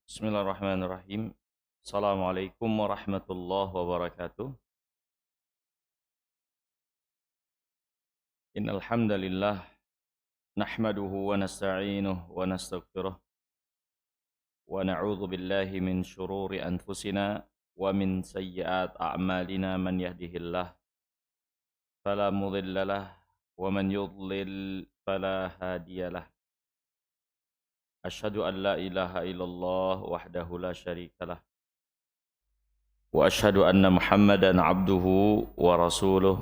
Bismillahirrahmanirrahim. Assalamualaikum warahmatullahi wabarakatuh. Innal hamdalillah nahmaduhu wa nasta'inuhu wa nastaghfiruh wa na'udzu billahi min shururi anfusina wa min sayyiati a'malina man yahdihillah fala mudhillalah wa man yudlil fala hadiyalah. Asyhadu an la ilaha illallah wahdahu la syarikalah wa asyhadu anna Muhammadan abduhu wa rasuluh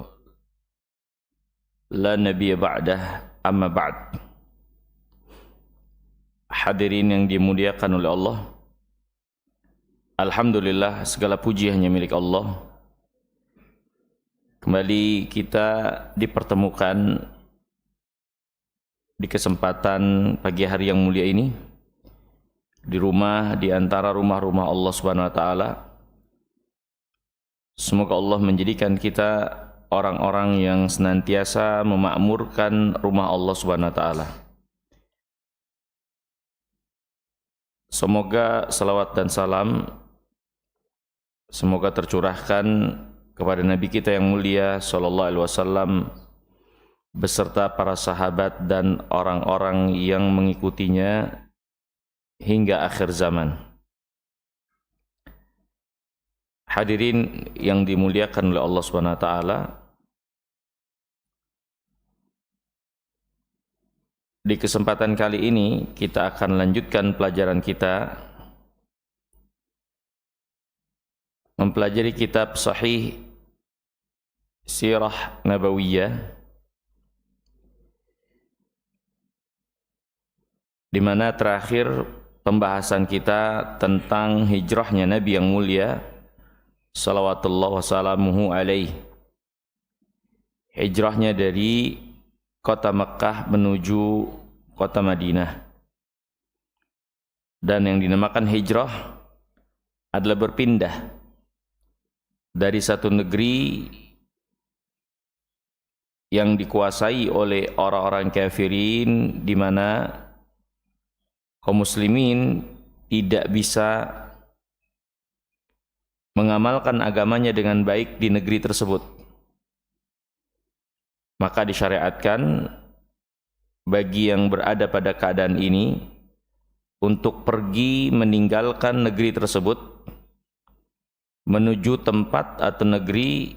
la nabiyya ba'dah amma ba'd. Hadirin yang dimuliakan oleh Allah, alhamdulillah segala puji hanya milik Allah. Kembali kita dipertemukan di kesempatan pagi hari yang mulia ini di rumah di antara rumah-rumah Allah Subhanahu wa taala. Semoga Allah menjadikan kita orang-orang yang senantiasa memakmurkan rumah Allah Subhanahu wa taala. Semoga salawat dan salam semoga tercurahkan kepada Nabi kita yang mulia sallallahu alaihi wasallam beserta para sahabat dan orang-orang yang mengikutinya hingga akhir zaman. Hadirin yang dimuliakan oleh Allah Subhanahu wa taala, di kesempatan kali ini kita akan lanjutkan pelajaran kita mempelajari kitab Sahih Sirah Nabawiyah, di mana terakhir pembahasan kita tentang hijrahnya Nabi yang mulia salawatullah wassalamuhu alaih, hijrahnya dari kota Mekkah menuju kota Madinah. Dan yang dinamakan hijrah adalah berpindah dari satu negeri yang dikuasai oleh orang-orang kafirin, di mana kaum muslimin tidak bisa mengamalkan agamanya dengan baik di negeri tersebut. Maka disyariatkan bagi yang berada pada keadaan ini untuk pergi meninggalkan negeri tersebut menuju tempat atau negeri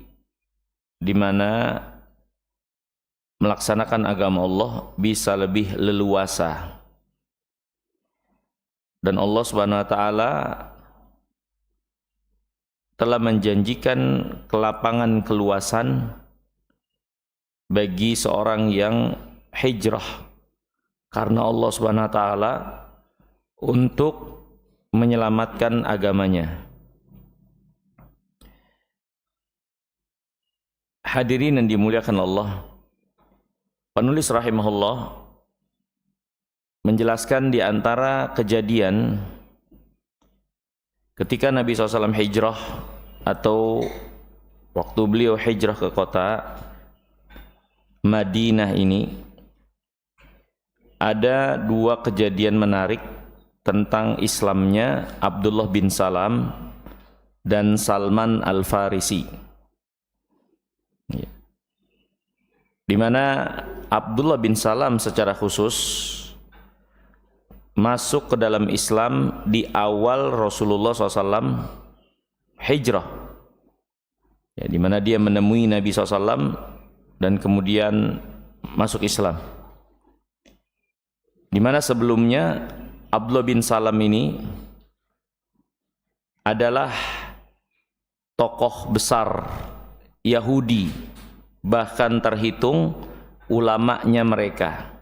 di mana melaksanakan agama Allah bisa lebih leluasa. Dan Allah Subhanahu wa taala telah menjanjikan kelapangan keluasan bagi seorang yang hijrah karena Allah Subhanahu wa taala untuk menyelamatkan agamanya. Hadirin yang dimuliakan Allah, penulis rahimahullah menjelaskan di antara kejadian ketika Nabi SAW hijrah atau waktu beliau hijrah ke kota Madinah ini, ada dua kejadian menarik tentang Islamnya Abdullah bin Salam dan Salman Al-Farisi, di mana Abdullah bin Salam secara khusus masuk ke dalam Islam di awal Rasulullah SAW hijrah, ya, di mana dia menemui Nabi SAW dan kemudian masuk Islam. Di mana sebelumnya Abdullah bin Salam ini adalah tokoh besar Yahudi, bahkan terhitung ulamanya mereka.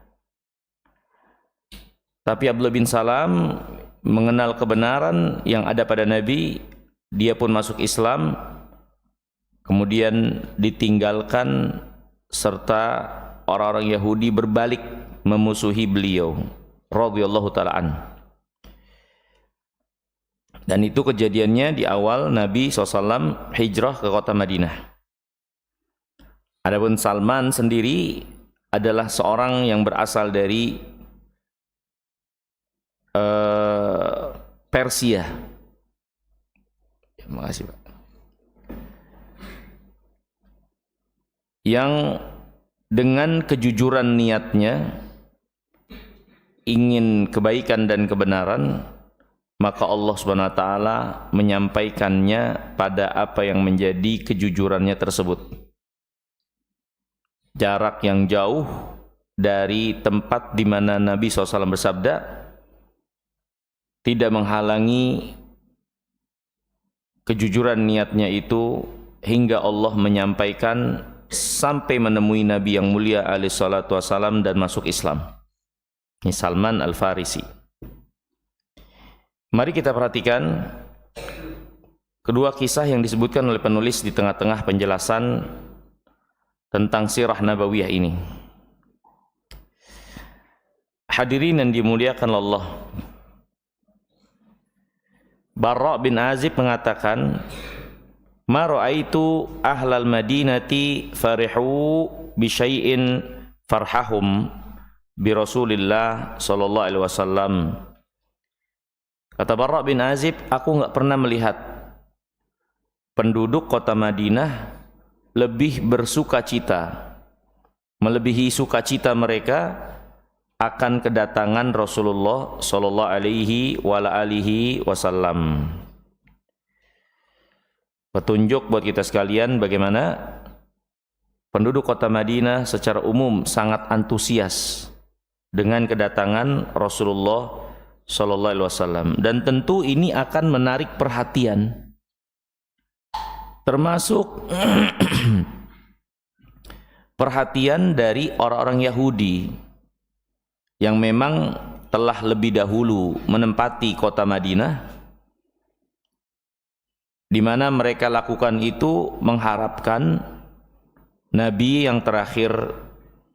Tapi Abdullah bin Salam mengenal kebenaran yang ada pada Nabi, dia pun masuk Islam, kemudian ditinggalkan serta orang-orang Yahudi berbalik memusuhi beliau radhiyallahu ta'ala an. Dan itu kejadiannya di awal Nabi SAW hijrah ke kota Madinah. Adapun Salman sendiri adalah seorang yang berasal dari Persia. Terima kasih, Pak. Yang dengan kejujuran niatnya ingin kebaikan dan kebenaran, maka Allah Subhanahu wa taala menyampaikannya pada apa yang menjadi kejujurannya tersebut. Jarak yang jauh dari tempat di mana Nabi SAW bersabda tidak menghalangi kejujuran niatnya itu hingga Allah menyampaikan sampai menemui Nabi yang mulia alaihi salatu wassalam dan masuk Islam. Ini Salman Al-Farisi. Mari kita perhatikan kedua kisah yang disebutkan oleh penulis di tengah-tengah penjelasan tentang sirah nabawiyah ini. Hadirin yang dimuliakan Allah, Barra bin Azib mengatakan, "Ma ra'aitu ahlal madinati farihu bi syai'in farhahum bi Rasulillah sallallahu alaihi wasallam." Kata Barra bin Azib, aku enggak pernah melihat penduduk kota Madinah lebih bersukacita, melebihi sukacita mereka akan kedatangan Rasulullah sallallahu alaihi wasallam. Petunjuk buat kita sekalian bagaimana penduduk kota Madinah secara umum sangat antusias dengan kedatangan Rasulullah sallallahu alaihi wasallam, dan tentu ini akan menarik perhatian termasuk perhatian dari orang-orang Yahudi yang memang telah lebih dahulu menempati kota Madinah, di mana mereka lakukan itu mengharapkan Nabi yang terakhir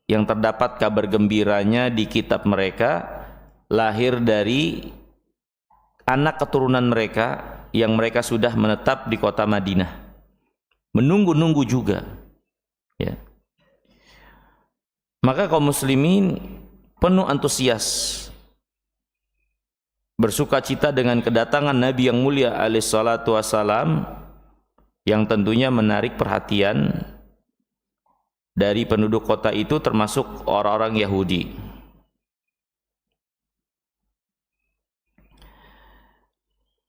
yang terdapat kabar gembiranya di kitab mereka lahir dari anak keturunan mereka yang mereka sudah menetap di kota Madinah. Menunggu-nunggu juga, ya. Maka kaum muslimin penuh antusias, bersukacita dengan kedatangan Nabi yang mulia alaihi salatu wassalam, yang tentunya menarik perhatian dari penduduk kota itu termasuk orang-orang Yahudi.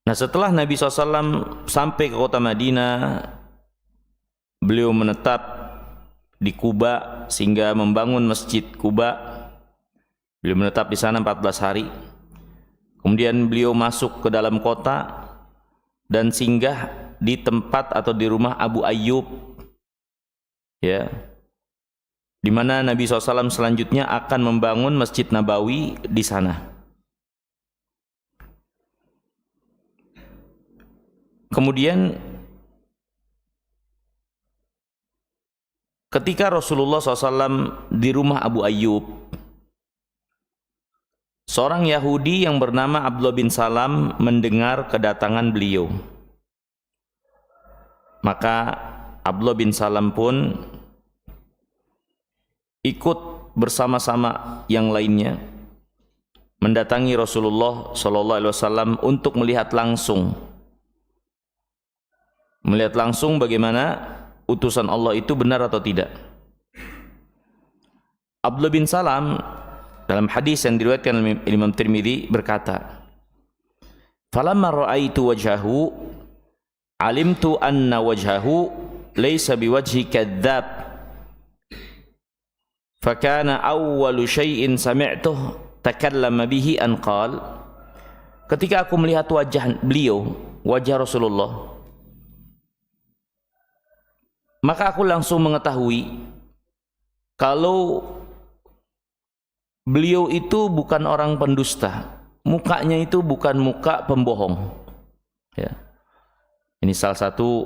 Nah, setelah Nabi SAW sampai ke kota Madinah, beliau menetap di Kuba sehingga membangun Masjid Kuba. Beliau menetap di sana 14 hari. Kemudian beliau masuk ke dalam kota dan singgah di tempat atau di rumah Abu Ayyub, ya, di mana Nabi SAW selanjutnya akan membangun Masjid Nabawi di sana. Kemudian ketika Rasulullah SAW di rumah Abu Ayyub, seorang Yahudi yang bernama Abdullah bin Salam mendengar kedatangan beliau. Maka Abdullah bin Salam pun ikut bersama-sama yang lainnya mendatangi Rasulullah SAW untuk melihat langsung bagaimana utusan Allah itu benar atau tidak. Abdullah bin Salam dalam hadis yang diriwayatkan oleh Imam Tirmidzi berkata, "Falamma ra'aitu wajhahu alimtu anna wajhahu laysa biwajhi kadzdzab. Fakana awwalu syai'in sami'tuh takallama bihi an qala." Ketika aku melihat wajah beliau, wajah Rasulullah, maka aku langsung mengetahui kalau beliau itu bukan orang pendusta, mukanya itu bukan muka pembohong, ya. Ini salah satu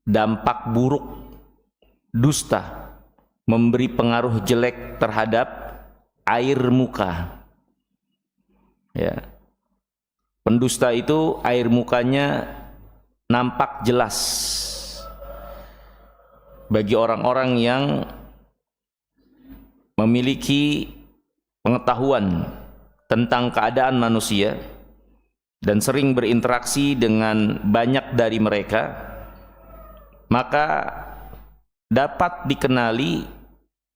dampak buruk dusta, memberi pengaruh jelek terhadap air muka, ya. Pendusta itu air mukanya nampak jelas bagi orang-orang yang memiliki pengetahuan tentang keadaan manusia, dan sering berinteraksi dengan banyak dari mereka, maka dapat dikenali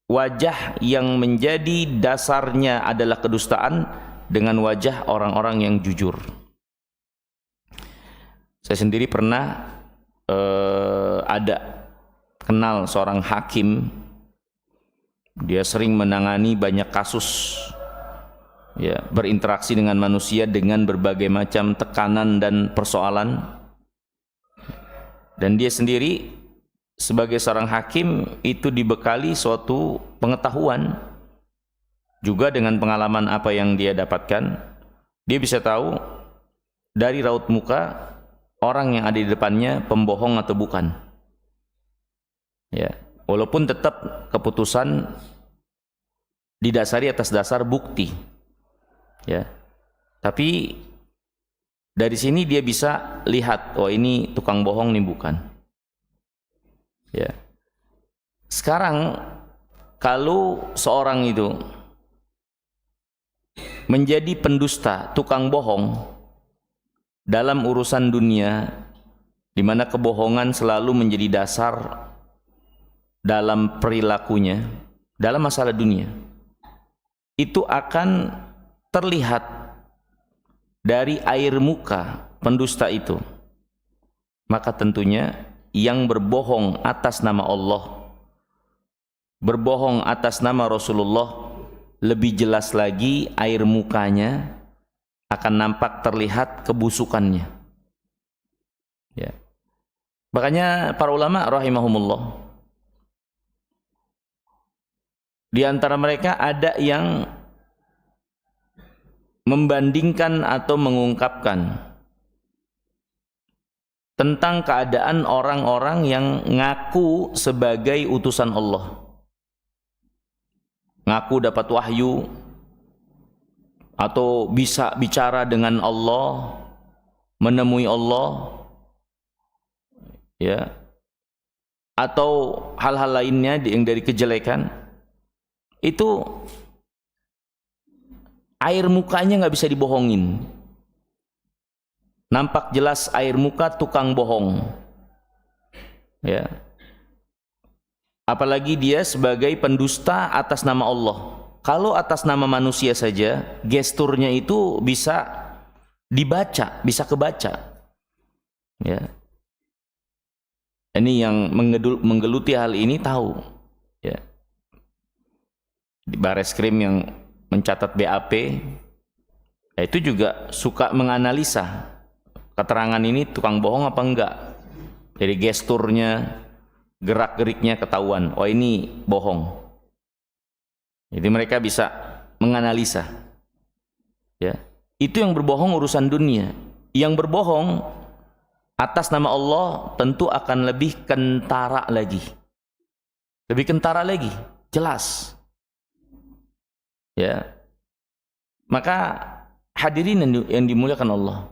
wajah yang menjadi dasarnya adalah kedustaan dengan wajah orang-orang yang jujur. Saya sendiri pernah ada kenal seorang hakim. Dia sering menangani banyak kasus, ya, berinteraksi dengan manusia dengan berbagai macam tekanan dan persoalan. Dan dia sendiri sebagai seorang hakim itu dibekali suatu pengetahuan juga dengan pengalaman apa yang dia dapatkan. Dia bisa tahu dari raut muka orang yang ada di depannya pembohong atau bukan. Ya, walaupun tetap keputusan didasari atas dasar bukti. Ya. Tapi dari sini dia bisa lihat, oh ini tukang bohong nih bukan. Ya. Sekarang kalau seorang itu menjadi pendusta, tukang bohong dalam urusan dunia, di mana kebohongan selalu menjadi dasar dalam perilakunya, dalam masalah dunia, itu akan terlihat dari air muka pendusta itu. Maka tentunya yang berbohong atas nama Allah, berbohong atas nama Rasulullah, lebih jelas lagi air mukanya akan nampak terlihat kebusukannya. Ya. Makanya para ulama rahimahumullah, di antara mereka ada yang membandingkan atau mengungkapkan tentang keadaan orang-orang yang ngaku sebagai utusan Allah, ngaku dapat wahyu atau bisa bicara dengan Allah, menemui Allah, ya, atau hal-hal lainnya yang dari kejelekan. Itu air mukanya nggak bisa dibohongin. Nampak jelas air muka tukang bohong. Ya. Apalagi dia sebagai pendusta atas nama Allah. Kalau atas nama manusia saja, gesturnya itu bisa dibaca, bisa kebaca. Ya. Ini yang menggeluti hal ini tahu. Ya. Di Bareskrim yang mencatat BAP, ya, itu juga suka menganalisa keterangan ini tukang bohong apa enggak. Dari gesturnya, gerak-geriknya ketahuan, oh ini bohong. Jadi mereka bisa menganalisa. Ya, itu yang berbohong urusan dunia. Yang berbohong atas nama Allah tentu akan lebih kentara lagi. Lebih kentara lagi, jelas. Ya. Maka hadirin yang dimuliakan Allah,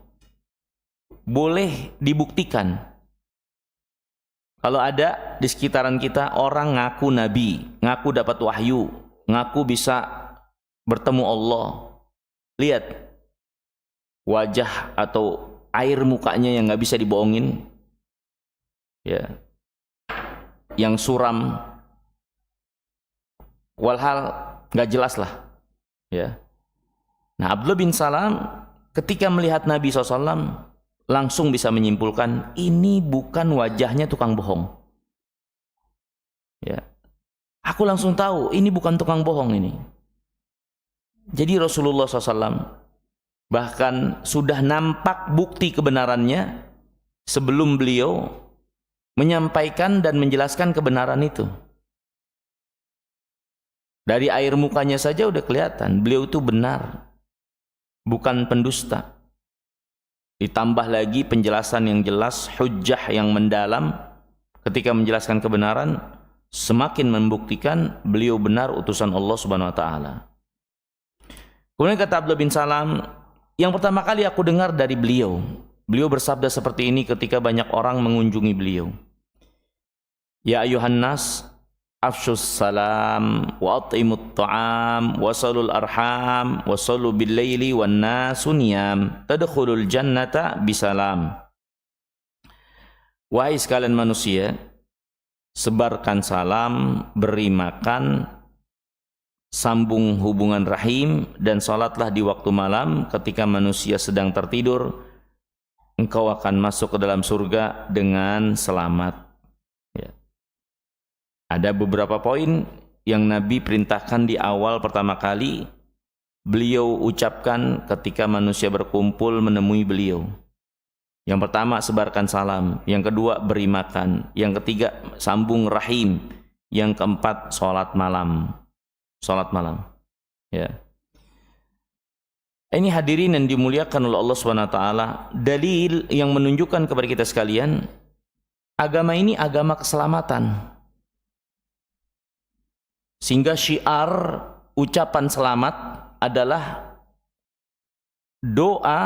boleh dibuktikan kalau ada di sekitaran kita orang ngaku nabi, ngaku dapat wahyu, ngaku bisa bertemu Allah. Lihat wajah atau air mukanya yang nggak bisa dibohongin, ya, yang suram, walhal nggak jelas lah, ya. Nah, Abdullah bin Salam ketika melihat Nabi SAW langsung bisa menyimpulkan ini bukan wajahnya tukang bohong. Ya, aku langsung tahu ini bukan tukang bohong ini. Jadi Rasulullah SAW bahkan sudah nampak bukti kebenarannya sebelum beliau menyampaikan dan menjelaskan kebenaran itu. Dari air mukanya saja udah kelihatan beliau itu benar, bukan pendusta. Ditambah lagi penjelasan yang jelas, hujjah yang mendalam ketika menjelaskan kebenaran, semakin membuktikan beliau benar utusan Allah Subhanahu wa taala. Kemudian kata Abdullah bin Salam, yang pertama kali aku dengar dari beliau, beliau bersabda seperti ini ketika banyak orang mengunjungi beliau. Ya ayuhan nas, afshus salam wa at'imut ta'am wa salul arham wa sallu bil laili wan nasu niyam tadkhulul jannata bisalam. Wahai sekalian manusia, sebarkan salam, beri makan, sambung hubungan rahim, dan salatlah di waktu malam ketika manusia sedang tertidur. Engkau akan masuk ke dalam surga dengan selamat. Ya. Ada beberapa poin yang Nabi perintahkan di awal pertama kali beliau ucapkan ketika manusia berkumpul menemui beliau. Yang pertama, sebarkan salam. Yang kedua, beri makan. Yang ketiga, sambung rahim. Yang keempat, sholat malam. Sholat malam. Ya. Ini hadirin yang dimuliakan oleh Allah SWT, dalil yang menunjukkan kepada kita sekalian, agama ini agama keselamatan. Sehingga syiar ucapan selamat adalah doa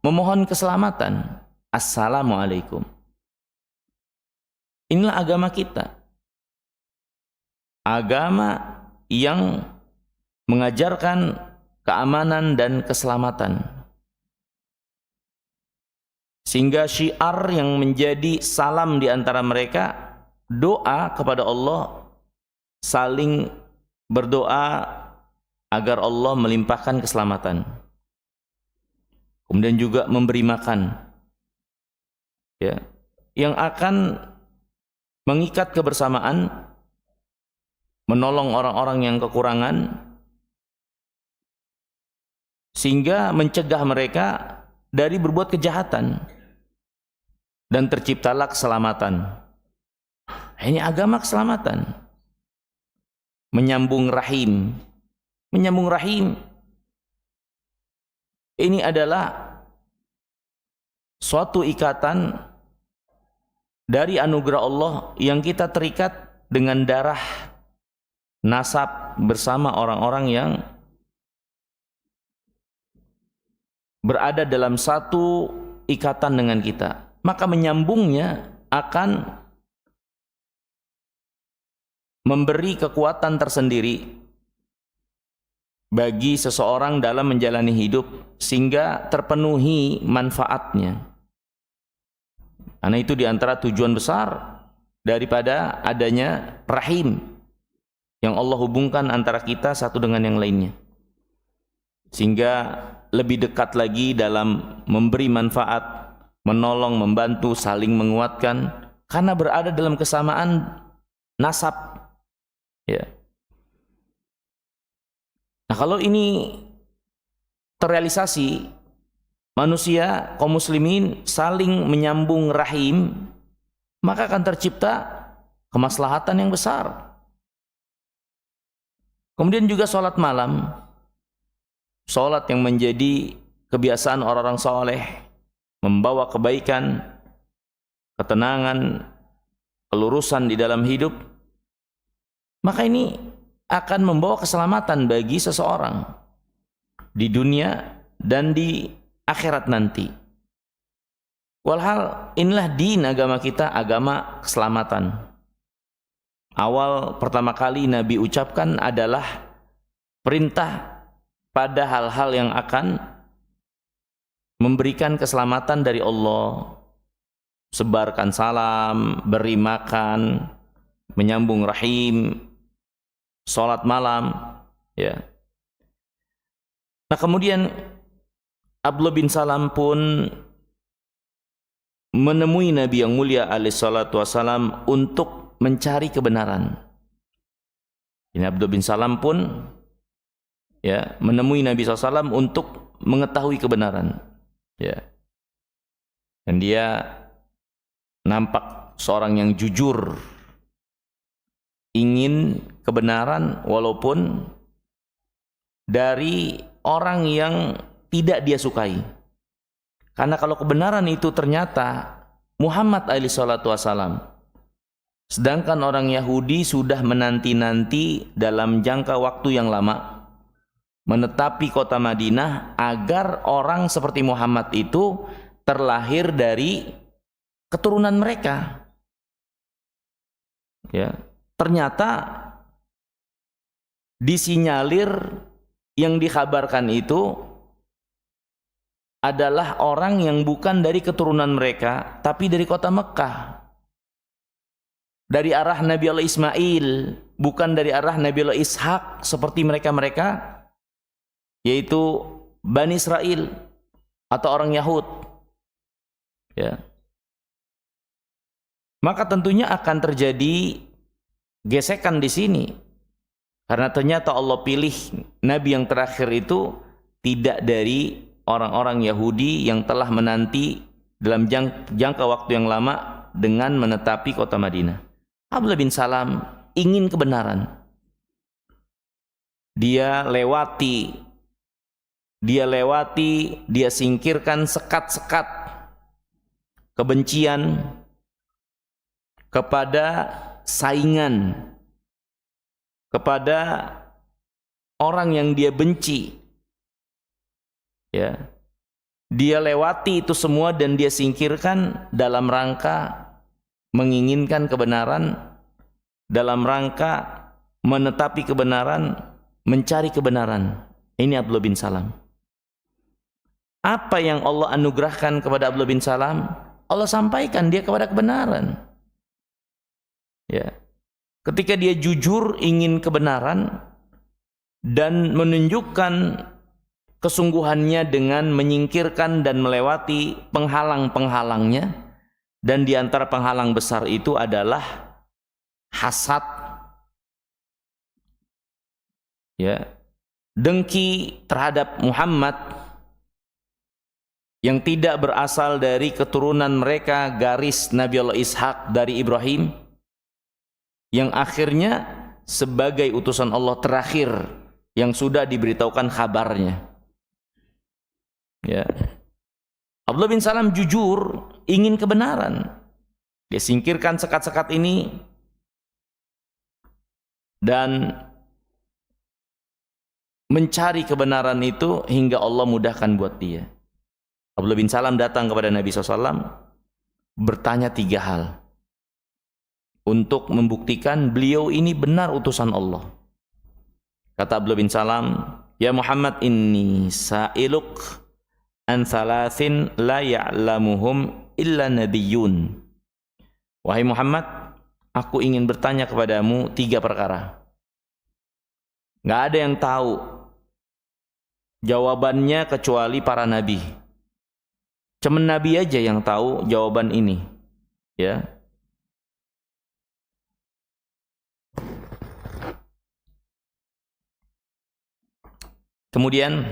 memohon keselamatan. Assalamualaikum. Inilah agama kita. Agama yang mengajarkan keamanan dan keselamatan. Sehingga syiar yang menjadi salam di antara mereka, doa kepada Allah, saling berdoa agar Allah melimpahkan keselamatan. Kemudian juga memberi makan. Ya, yang akan mengikat kebersamaan, menolong orang-orang yang kekurangan, sehingga mencegah mereka dari berbuat kejahatan dan terciptalah keselamatan. Ini agama keselamatan. Menyambung rahim. Menyambung rahim ini adalah suatu ikatan dari anugerah Allah yang kita terikat dengan darah nasab bersama orang-orang yang berada dalam satu ikatan dengan kita. Maka menyambungnya akan memberi kekuatan tersendiri bagi seseorang dalam menjalani hidup sehingga terpenuhi manfaatnya. Karena itu diantara tujuan besar daripada adanya rahim yang Allah hubungkan antara kita satu dengan yang lainnya, sehingga lebih dekat lagi dalam memberi manfaat, menolong, membantu, saling menguatkan karena berada dalam kesamaan nasab. Ya. Nah, kalau ini terrealisasi, manusia, kaum muslimin saling menyambung rahim, maka akan tercipta kemaslahatan yang besar. Kemudian juga sholat malam, sholat yang menjadi kebiasaan orang-orang soleh, membawa kebaikan, ketenangan, kelurusan di dalam hidup, maka ini akan membawa keselamatan bagi seseorang di dunia dan di akhirat nanti. Walhal inilah din agama kita, agama keselamatan. Awal pertama kali Nabi ucapkan adalah perintah pada hal-hal yang akan memberikan keselamatan dari Allah. Sebarkan salam, beri makan, menyambung rahim, sholat malam, ya. Nah, kemudian Abdullah bin Salam pun menemui Nabi yang mulia alaihi salatu wassalam untuk mencari kebenaran. Ini Abdullah bin Salam pun ya menemui Nabi SAW untuk mengetahui kebenaran. Ya. Dan dia nampak seorang yang jujur, ingin kebenaran walaupun dari orang yang tidak dia sukai. Karena kalau kebenaran itu ternyata Muhammad alaihi salatu wassalam, sedangkan orang Yahudi sudah menanti-nanti dalam jangka waktu yang lama menetapi kota Madinah agar orang seperti Muhammad itu terlahir dari keturunan mereka. Ya. ternyata disinyalir yang dikabarkan itu adalah orang yang bukan dari keturunan mereka, tapi dari kota Mekah. Dari arah Nabi Allah Ismail, bukan dari arah Nabi Allah Ishak seperti mereka-mereka, yaitu Bani Israel atau orang Yahud. Ya. Maka tentunya akan terjadi gesekan di sini. Karena ternyata Allah pilih Nabi yang terakhir itu tidak dari orang-orang Yahudi yang telah menanti dalam jangka waktu yang lama dengan menetapi kota Madinah. Abdullah bin Salam ingin kebenaran. Dia singkirkan sekat-sekat kebencian kepada saingan, kepada orang yang dia benci. Ya. Dia lewati itu semua dan dia singkirkan dalam rangka menginginkan kebenaran, dalam rangka menetapi kebenaran, mencari kebenaran. Ini Abdullah bin Salam. Apa yang Allah anugerahkan kepada Abdullah bin Salam, Allah sampaikan dia kepada kebenaran. Ya. Ketika dia jujur ingin kebenaran dan menunjukkan kesungguhannya dengan menyingkirkan dan melewati penghalang-penghalangnya, dan di antara penghalang besar itu adalah hasad, ya, dengki terhadap Muhammad yang tidak berasal dari keturunan mereka, garis Nabi Allah Ishak dari Ibrahim, yang akhirnya sebagai utusan Allah terakhir yang sudah diberitahukan kabarnya. Ya. Abdullah bin Salam jujur ingin kebenaran. Dia singkirkan sekat-sekat ini dan mencari kebenaran itu hingga Allah mudahkan buat dia. Abdullah bin Salam datang kepada Nabi SAW bertanya 3 hal untuk membuktikan beliau ini benar utusan Allah. Kata Abdullah bin Salam, "Ya Muhammad, inni sa'iluk an thalathin la ya'lamuhum illa nabiyyun." Wahai Muhammad, aku ingin bertanya kepadamu 3 perkara. Nggak ada yang tahu jawabannya kecuali para nabi. Cuma nabi aja yang tahu jawaban ini. Ya. Kemudian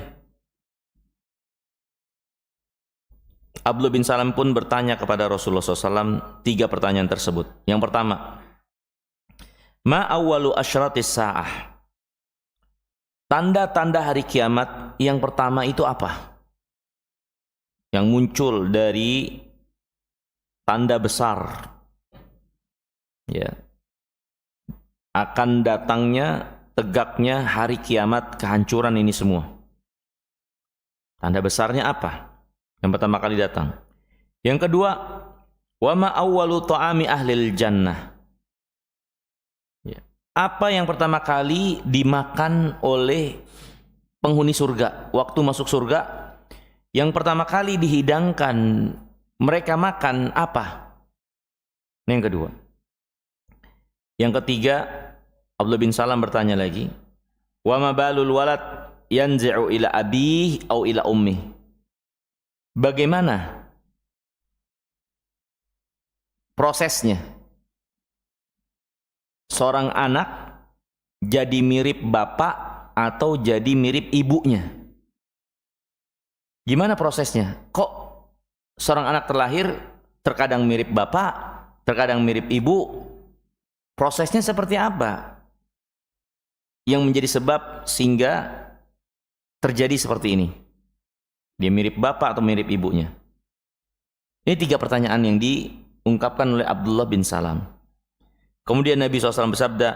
Abdullah bin Salam pun bertanya kepada Rasulullah SAW 3 pertanyaan tersebut. Yang pertama, ma awwalu asyratis sa'ah? Tanda-tanda hari kiamat yang pertama itu apa? Yang muncul dari tanda besar, ya, akan datangnya, tegaknya hari kiamat, kehancuran ini semua. Tanda besarnya apa? Yang pertama kali datang. Yang kedua, wa ma awwalu ta'ami ahlil jannah? Ya. Apa yang pertama kali dimakan oleh penghuni surga? Waktu masuk surga, yang pertama kali dihidangkan mereka makan apa? Ini yang kedua. Yang ketiga, Abdullah bin Salam bertanya lagi, wa ma balul walad yanzi'u ila abih au ila ummih? Bagaimana prosesnya seorang anak jadi mirip bapak atau jadi mirip ibunya? Gimana prosesnya? Kok seorang anak terlahir terkadang mirip bapak, terkadang mirip ibu? Prosesnya seperti apa yang menjadi sebab sehingga terjadi seperti ini? Dia mirip bapak atau mirip ibunya? Ini 3 pertanyaan yang diungkapkan oleh Abdullah bin Salam. Kemudian Nabi SAW bersabda,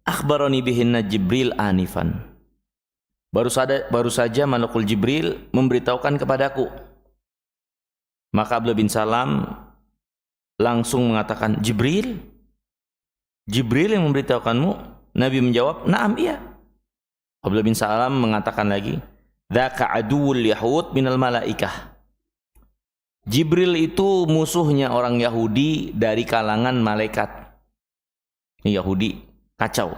akhbarani bihinna Jibril anifan. Baru saja Malakul Jibril memberitahukan kepadaku. Maka Abdullah bin Salam langsung mengatakan, Jibril? Jibril yang memberitahukanmu? Nabi menjawab, "Na'am, iya." Abdullah bin Salam mengatakan lagi, "Dzaka aduwwul yahud minal malaikah." Jibril itu musuhnya orang Yahudi dari kalangan malaikat. Ini Yahudi kacau.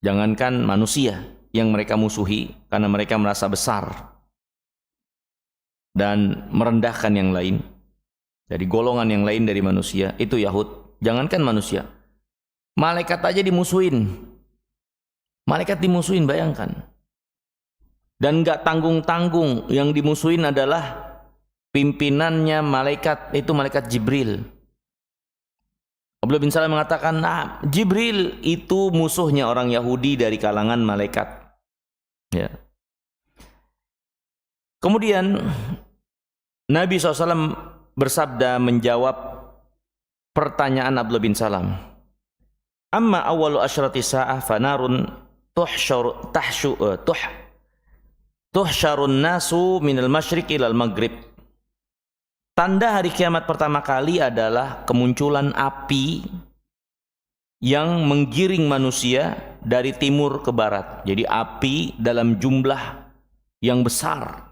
Jangankan manusia yang mereka musuhi karena mereka merasa besar dan merendahkan yang lain dari golongan yang lain dari manusia, itu Yahud. Jangankan manusia, malaikat aja dimusuhin. Malaikat dimusuhin, bayangkan. Dan gak tanggung-tanggung, yang dimusuhin adalah pimpinannya malaikat, itu malaikat Jibril. Abdullah bin Salam mengatakan, "Nah, Jibril itu musuhnya orang Yahudi dari kalangan malaikat." Ya. Kemudian Nabi SAW bersabda menjawab pertanyaan Abdullah bin Salam. "Amma awalu asyrati sa'ah fanarun tuhsyarun nasu minal masyriq ilal maghrib." Tanda hari kiamat pertama kali adalah kemunculan api yang menggiring manusia dari timur ke barat. Jadi api dalam jumlah yang besar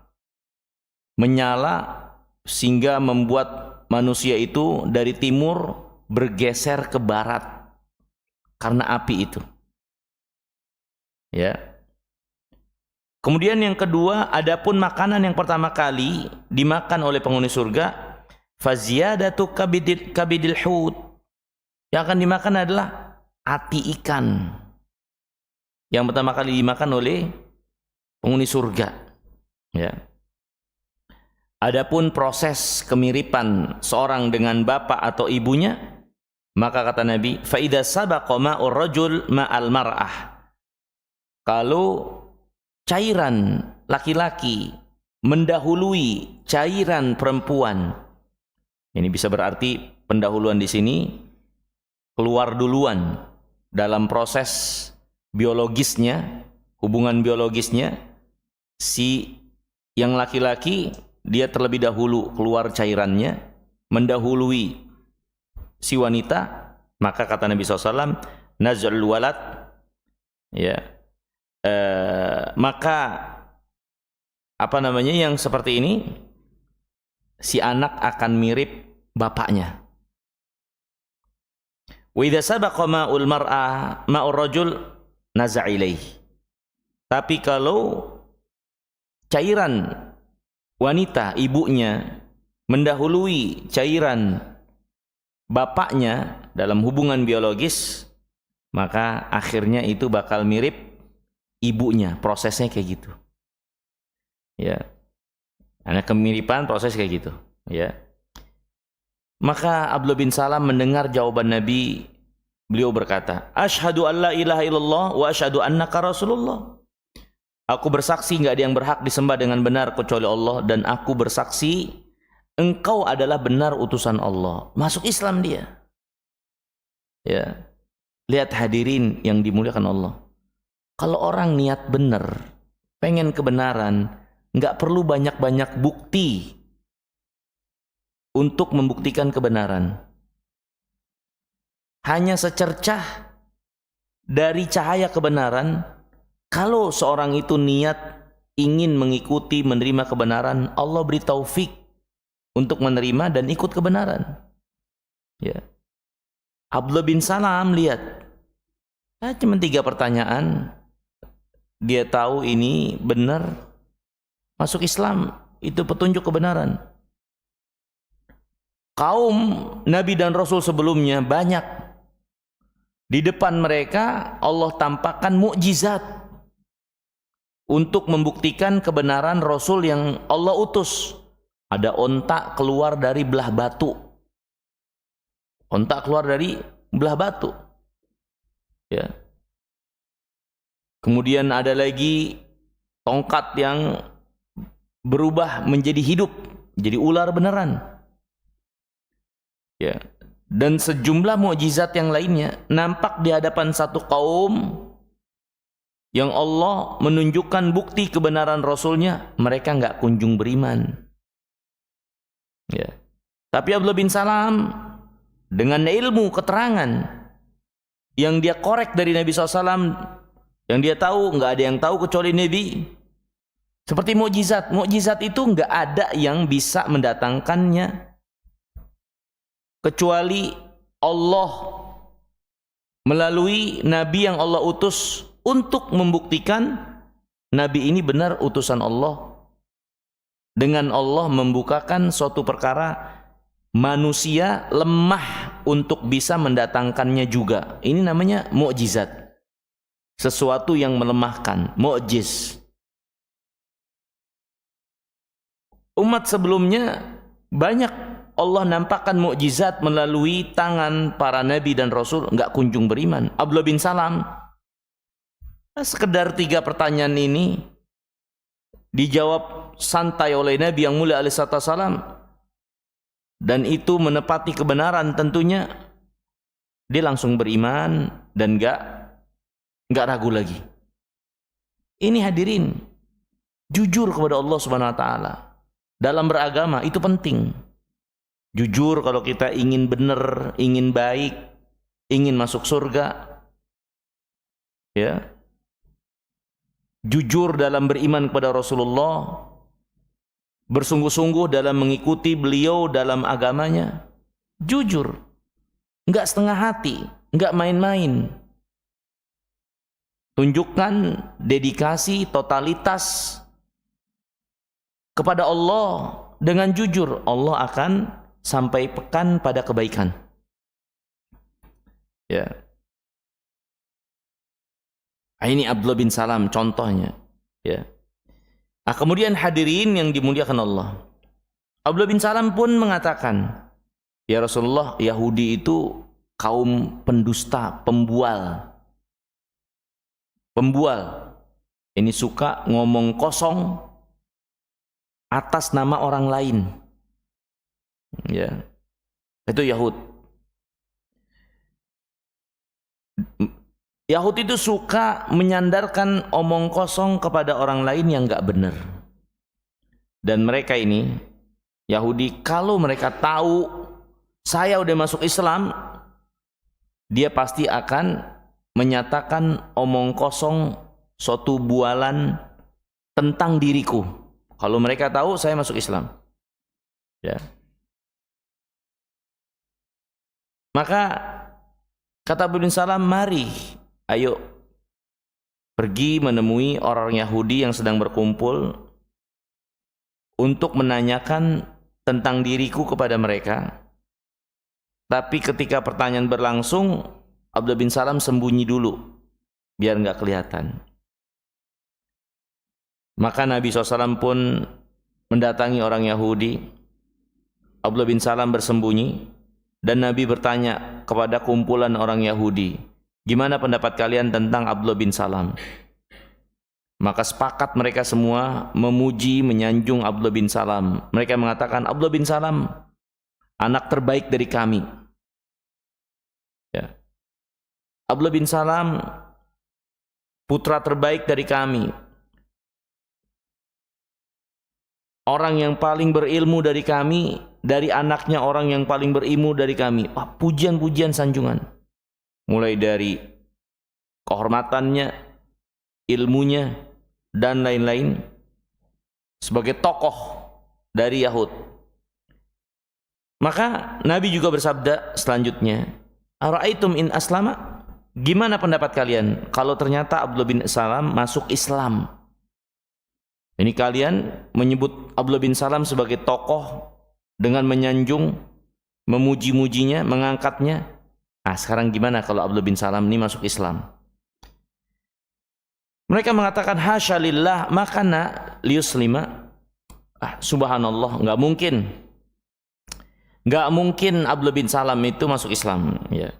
menyala sehingga membuat manusia itu dari timur bergeser ke barat karena api itu. Ya. Kemudian yang kedua, adapun makanan yang pertama kali dimakan oleh penghuni surga, faziyadatu kabidil hut. Yang akan dimakan adalah hati ikan. Yang pertama kali dimakan oleh penghuni surga. Ya. Adapun proses kemiripan seorang dengan bapak atau ibunya, maka kata Nabi, fa idza sabaqa ma'ur rajul ma'al mar'ah. Kalau cairan laki-laki mendahului cairan perempuan, ini bisa berarti pendahuluan di sini keluar duluan dalam proses biologisnya, hubungan biologisnya, si yang laki-laki dia terlebih dahulu keluar cairannya mendahului si wanita, maka kata Nabi SAW, naz'ul walad, ya, maka yang seperti ini, si anak akan mirip bapaknya. Wa idza sabaqa ma'ul mar'ah ma'ur rajul naza' ilaih. Tapi kalau cairan wanita, ibunya, mendahului cairan bapaknya dalam hubungan biologis, maka akhirnya itu bakal mirip ibunya. Prosesnya kayak gitu. Ya. Karena kemiripan proses kayak gitu, ya. Maka Abdullah bin Salam mendengar jawaban Nabi, beliau berkata, "Asyhadu an la ilaha illallah wa asyhadu annaka rasulullah." Aku bersaksi enggak ada yang berhak disembah dengan benar kecuali Allah, dan aku bersaksi engkau adalah benar utusan Allah. Masuk Islam dia. Ya. Lihat hadirin yang dimuliakan Allah. Kalau orang niat benar, pengen kebenaran, enggak perlu banyak-banyak bukti untuk membuktikan kebenaran. Hanya secercah dari cahaya kebenaran, kalau seorang itu niat ingin mengikuti, menerima kebenaran, Allah beri taufik untuk menerima dan ikut kebenaran. Ya. Abdullah bin Salam lihat, cuma 3 pertanyaan, dia tahu ini benar, masuk Islam, itu petunjuk kebenaran. Kaum Nabi dan Rasul sebelumnya banyak. Di depan mereka Allah tampakkan mukjizat untuk membuktikan kebenaran Rasul yang Allah utus. Ada onta keluar dari belah batu. Onta keluar dari belah batu. Ya. Kemudian ada lagi tongkat yang berubah menjadi hidup, jadi ular beneran. Ya. Dan sejumlah mukjizat yang lainnya nampak di hadapan satu kaum yang Allah menunjukkan bukti kebenaran Rasulnya, mereka nggak kunjung beriman. Ya. Tapi Abdullah bin Salam dengan ilmu keterangan yang dia korek dari Nabi SAW, yang dia tahu, nggak ada yang tahu kecuali Nabi. Seperti mukjizat. Mukjizat itu nggak ada yang bisa mendatangkannya kecuali Allah melalui Nabi yang Allah utus untuk membuktikan Nabi ini benar utusan Allah. Dengan Allah membukakan suatu perkara, manusia lemah untuk bisa mendatangkannya juga. Ini namanya mukjizat. Sesuatu yang melemahkan, mukjiz. Umat sebelumnya banyak Allah nampakkan mukjizat melalui tangan para nabi dan rasul, enggak kunjung beriman. Abdullah bin Salam, sekedar 3 pertanyaan ini dijawab santai oleh Nabi yang mulia alaihissalam, dan itu menepati kebenaran tentunya, dia langsung beriman dan enggak ragu lagi. Ini hadirin, jujur kepada Allah Subhanahu wa taala dalam beragama itu penting. Jujur kalau kita ingin benar, ingin baik, ingin masuk surga, ya. Jujur dalam beriman kepada Rasulullah, bersungguh-sungguh dalam mengikuti beliau dalam agamanya. Jujur, enggak setengah hati, enggak main-main. Tunjukkan dedikasi, totalitas kepada Allah dengan jujur. Allah akan sampaikan pada kebaikan. Ya. Ini Abdullah bin Salam contohnya, ya. Nah, kemudian hadirin yang dimuliakan Allah, Abdullah bin Salam pun mengatakan, ya Rasulullah, Yahudi itu kaum pendusta, pembual. Ini suka ngomong kosong atas nama orang lain, ya. Itu Yahudi itu suka menyandarkan omong kosong kepada orang lain yang enggak benar. Dan mereka ini, Yahudi, kalau mereka tahu saya udah masuk Islam, dia pasti akan menyatakan omong kosong, suatu bualan tentang diriku. Kalau mereka tahu saya masuk Islam, ya. Maka kata Abdullah bin Salam, mari, ayo pergi menemui orang Yahudi yang sedang berkumpul untuk menanyakan tentang diriku kepada mereka. Tapi ketika pertanyaan berlangsung, Abdullah bin Salam sembunyi dulu biar nggak kelihatan. Maka Nabi SAW pun mendatangi orang Yahudi. Abdullah bin Salam bersembunyi dan Nabi bertanya kepada kumpulan orang Yahudi, gimana pendapat kalian tentang Abdullah bin Salam? Maka sepakat mereka semua memuji, menyanjung Abdullah bin Salam. Mereka mengatakan, Abdullah bin Salam anak terbaik dari kami, ya. Abdullah bin Salam putra terbaik dari kami, orang yang paling berilmu dari kami, dari anaknya orang yang paling berilmu dari kami. Pujian-pujian, sanjungan, mulai dari kehormatannya, ilmunya, dan lain-lain, sebagai tokoh dari Yahud. Maka Nabi juga bersabda selanjutnya, ara'aitum in aslama, gimana pendapat kalian kalau ternyata Abdullah bin Salam masuk Islam? Ini kalian menyebut Abdullah bin Salam sebagai tokoh dengan menyanjung, memuji-mujinya, mengangkatnya. Nah, sekarang gimana kalau Abdullah bin Salam ini masuk Islam? Mereka mengatakan, hasya lillah makana liuslima. Subhanallah, nggak mungkin. Nggak mungkin Abdullah bin Salam itu masuk Islam, ya.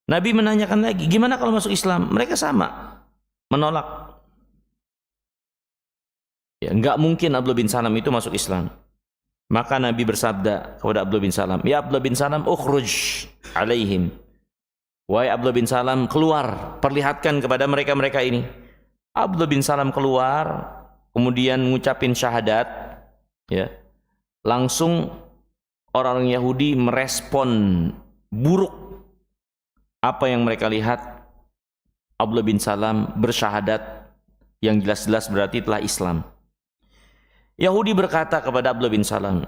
Nabi menanyakan lagi, gimana kalau masuk Islam? Mereka sama menolak. Ya, nggak mungkin Abdullah bin Salam itu masuk Islam. Maka Nabi bersabda kepada Abdullah bin Salam, ya Abdullah bin Salam, ukhruj alaihim. Wahai Abdullah bin Salam, keluar, perlihatkan kepada mereka-mereka ini. Abdullah bin Salam keluar, kemudian ngucapin syahadat, ya. Langsung orang Yahudi merespon buruk apa yang mereka lihat? Abdullah bin Salam bersyahadat, yang jelas-jelas berarti telah Islam. Yahudi berkata kepada Abdullah bin Salam,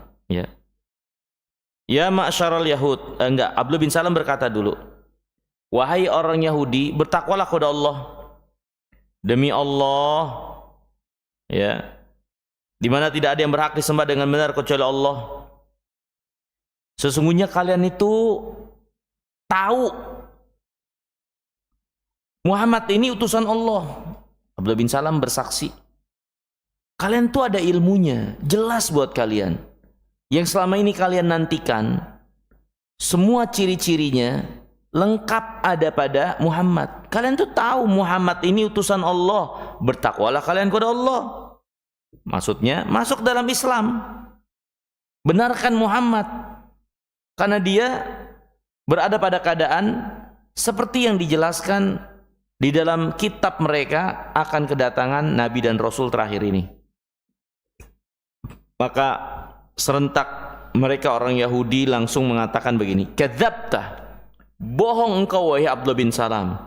ya ma'syaral Yahud, Abdullah bin Salam berkata dulu, wahai orang Yahudi, bertakwalah kepada Allah. Demi Allah, di mana tidak ada yang berhak disembah dengan benar kecuali Allah. Sesungguhnya kalian itu tahu Muhammad ini utusan Allah. Abdullah bin Salam bersaksi, kalian tuh ada ilmunya, jelas buat kalian. Yang selama ini kalian nantikan, semua ciri-cirinya lengkap ada pada Muhammad. Kalian tuh tahu Muhammad ini utusan Allah. Bertakwalah kalian kepada Allah. Maksudnya masuk dalam Islam. Benarkan Muhammad, karena dia berada pada keadaan seperti yang dijelaskan di dalam kitab mereka akan kedatangan Nabi dan Rasul terakhir ini. Maka serentak mereka orang Yahudi langsung mengatakan begini, kadzabta, bohong engkau wahai Abdullah bin Salam.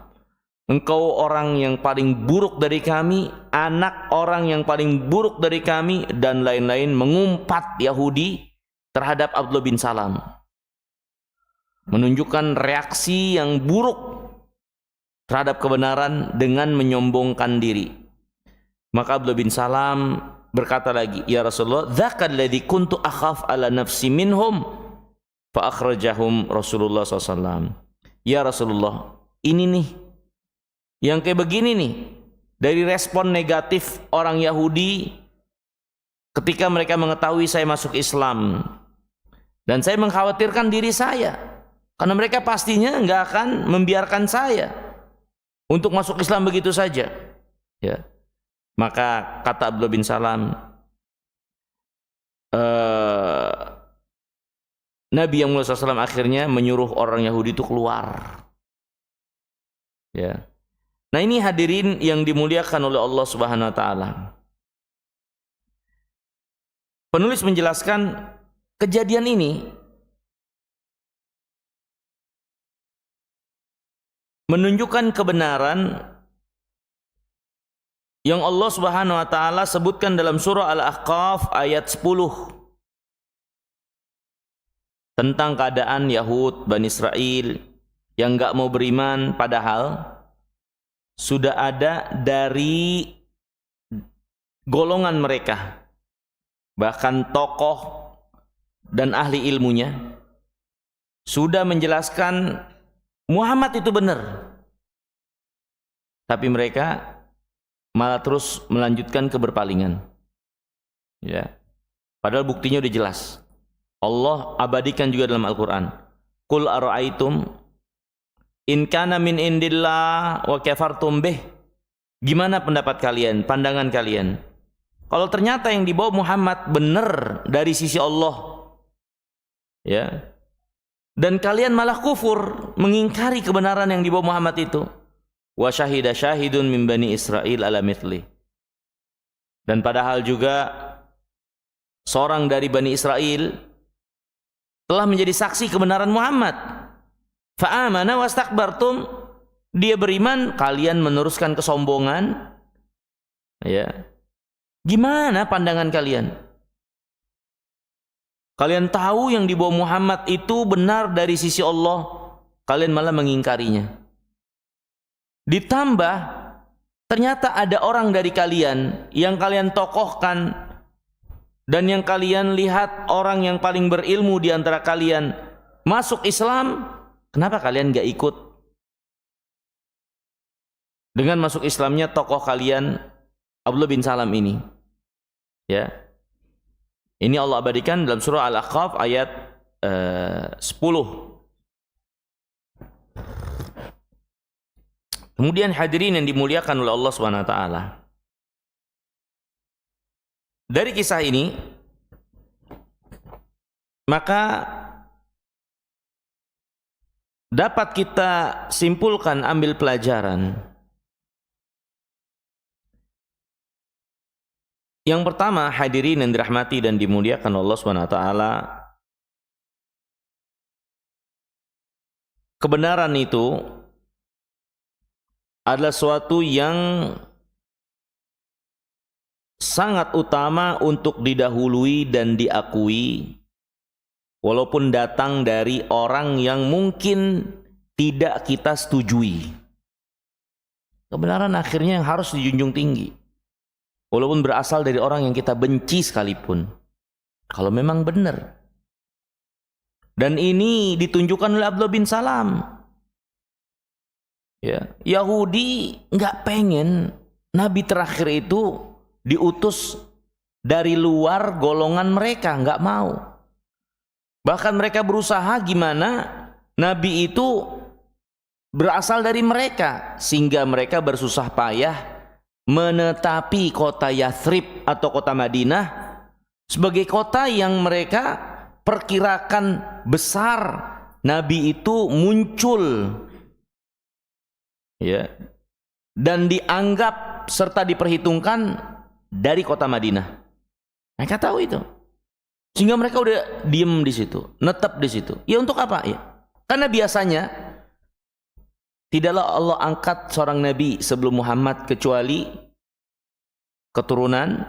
Engkau orang yang paling buruk dari kami, anak orang yang paling buruk dari kami, dan lain-lain, mengumpat Yahudi terhadap Abdullah bin Salam, menunjukkan reaksi yang buruk terhadap kebenaran dengan menyombongkan diri. Maka Abdullah bin Salam berkata lagi, ya Rasulullah, dzakal ladzi kuntu akhaf ala nafsi minhum fa akhrajahum Rasulullah SAW. Ya Rasulullah, ini nih yang kayak begini nih, dari respon negatif orang Yahudi ketika mereka mengetahui saya masuk Islam, dan saya mengkhawatirkan diri saya, karena mereka pastinya nggak akan membiarkan saya untuk masuk Islam begitu saja. Maka kata Abdullah bin Salam, Nabi yang mulia SAW akhirnya menyuruh orang Yahudi itu keluar. Nah, ini hadirin yang dimuliakan oleh Allah Subhanahu wa taala. Penulis menjelaskan kejadian ini menunjukkan kebenaran yang Allah Subhanahu wa taala sebutkan dalam surah Al-Ahqaf ayat 10 tentang keadaan Yahud Bani Israel yang enggak mau beriman, padahal sudah ada dari golongan mereka, bahkan tokoh dan ahli ilmunya sudah menjelaskan Muhammad itu benar, tapi mereka malah terus melanjutkan keberpalingan. Padahal buktinya udah jelas. Allah abadikan juga dalam Al-Quran. Qul ara'aitum in kana min indillah wa kafartum bih. Gimana pendapat kalian, pandangan kalian? Kalau ternyata yang dibawa Muhammad benar dari sisi Allah, dan kalian malah kufur, mengingkari kebenaran yang dibawa Muhammad itu. Wa syahida syahidun min bani Israil ala mithli. Dan padahal juga seorang dari Bani Israel telah menjadi saksi kebenaran Muhammad. Fa'amana wastakbartum, dia beriman, kalian meneruskan kesombongan. Gimana pandangan kalian? Kalian tahu yang dibawa Muhammad itu benar dari sisi Allah, kalian malah mengingkarinya. Ditambah ternyata ada orang dari kalian yang kalian tokohkan dan yang kalian lihat orang yang paling berilmu di antara kalian masuk Islam, kenapa kalian gak ikut? Dengan masuk Islamnya tokoh kalian Abdullah bin Salam ini. Ini Allah abadikan dalam surah Al-Ahqaf ayat 10. Kemudian hadirin yang dimuliakan oleh Allah Subhanahu wa taala. Dari kisah ini maka dapat kita simpulkan, ambil pelajaran. Yang pertama, hadirin yang dirahmati dan dimuliakan Allah Subhanahu wa taala, kebenaran itu adalah suatu yang sangat utama untuk didahului dan diakui, walaupun datang dari orang yang mungkin tidak kita setujui. Kebenaran akhirnya yang harus dijunjung tinggi, walaupun berasal dari orang yang kita benci sekalipun, kalau memang benar. Dan ini ditunjukkan oleh Abdullah bin Salam. Ya, Yahudi nggak pengen Nabi terakhir itu diutus dari luar golongan mereka, nggak mau. Bahkan mereka berusaha gimana Nabi itu berasal dari mereka, sehingga mereka bersusah payah menetapi kota Yathrib atau kota Madinah sebagai kota yang mereka perkirakan besar Nabi itu muncul, ya, dan dianggap serta diperhitungkan dari kota Madinah. Mereka tahu itu, sehingga mereka udah diem di situ, netap di situ. Ya untuk apa? Ya, karena biasanya tidaklah Allah angkat seorang nabi sebelum Muhammad kecuali keturunan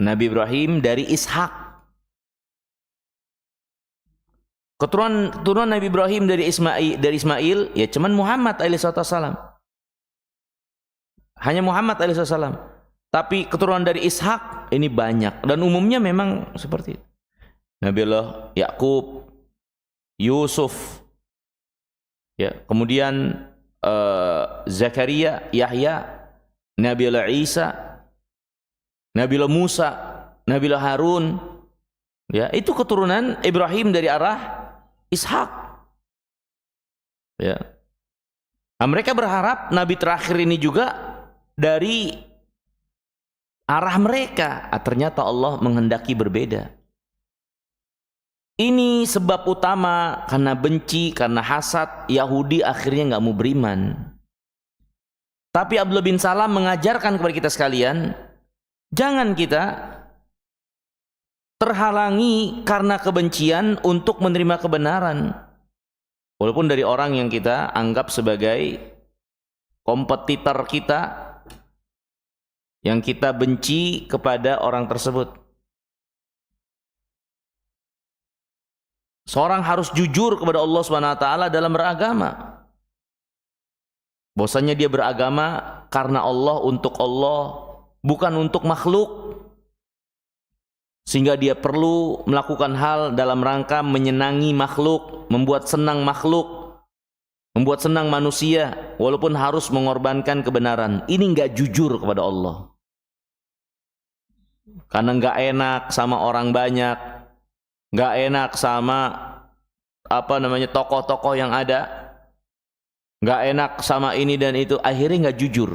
Nabi Ibrahim dari Ishak. Keturunan Nabi Ibrahim dari Ismail ya cuman Muhammad alaihissalam. Hanya Muhammad alaihissalam. Tapi keturunan dari Ishak ini banyak, dan umumnya memang seperti itu. Nabiullah Yakub, Yusuf, ya, kemudian Zakaria, Yahya, Nabiullah Isa, Nabiullah Musa, Nabiullah Harun, ya, itu keturunan Ibrahim dari arah Ishak. Ya. Nah, mereka berharap Nabi terakhir ini juga dari arah mereka. Ternyata Allah menghendaki berbeda. Ini sebab utama, karena benci, karena hasad, Yahudi akhirnya nggak mau beriman. Tapi Abdullah bin Salam mengajarkan kepada kita sekalian, jangan kita terhalangi karena kebencian untuk menerima kebenaran, walaupun dari orang yang kita anggap sebagai kompetitor kita, yang kita benci kepada orang tersebut. Seorang harus jujur kepada Allah Subhanahu wa taala dalam beragama. Bahwasanya dia beragama karena Allah, untuk Allah, bukan untuk makhluk. Sehingga dia perlu melakukan hal dalam rangka menyenangi makhluk, membuat senang makhluk, membuat senang manusia, walaupun harus mengorbankan kebenaran. Ini enggak jujur kepada Allah. Karena enggak enak sama orang banyak, enggak enak sama tokoh-tokoh yang ada, enggak enak sama ini dan itu, akhirnya enggak jujur.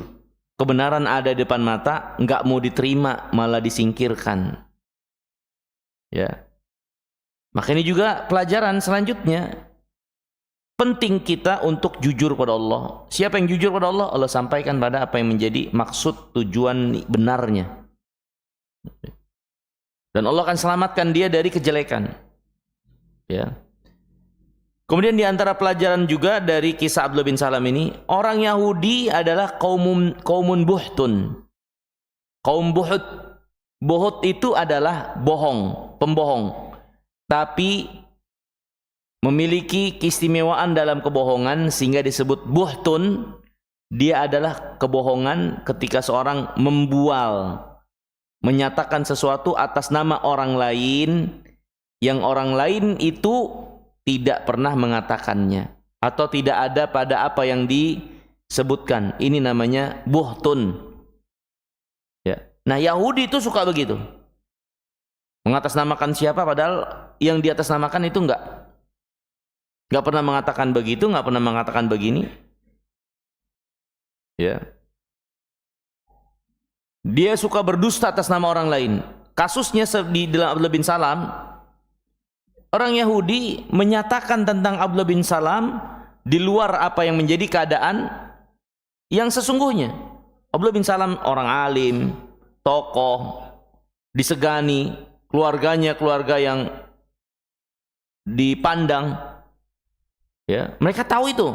Kebenaran ada di depan mata, enggak mau diterima, malah disingkirkan. Ya. Maka ini juga pelajaran selanjutnya. Penting kita untuk jujur pada Allah. Siapa yang jujur pada Allah, Allah sampaikan pada apa yang menjadi maksud tujuan benarnya. Dan Allah akan selamatkan dia dari kejelekan. Ya. Kemudian di antara pelajaran juga dari kisah Abdullah bin Salam ini, orang Yahudi adalah kaumun buhtun. Kaum buhut. Buhut itu adalah bohong, pembohong. Tapi memiliki keistimewaan dalam kebohongan sehingga disebut buhtun. Dia adalah kebohongan ketika seorang membual, menyatakan sesuatu atas nama orang lain yang orang lain itu tidak pernah mengatakannya atau tidak ada pada apa yang disebutkan. Ini namanya buhtun. Ya. Nah, Yahudi itu suka begitu. Mengatasnamakan siapa padahal yang di atasnamakan itu enggak pernah mengatakan begitu, enggak pernah mengatakan begini. Ya. Dia suka berdusta atas nama orang lain. Kasusnya di dalam Abdullah bin Salam, orang Yahudi menyatakan tentang Abdullah bin Salam di luar apa yang menjadi keadaan yang sesungguhnya. Abdullah bin Salam orang alim, tokoh, disegani, keluarganya keluarga yang dipandang. Ya, mereka tahu itu.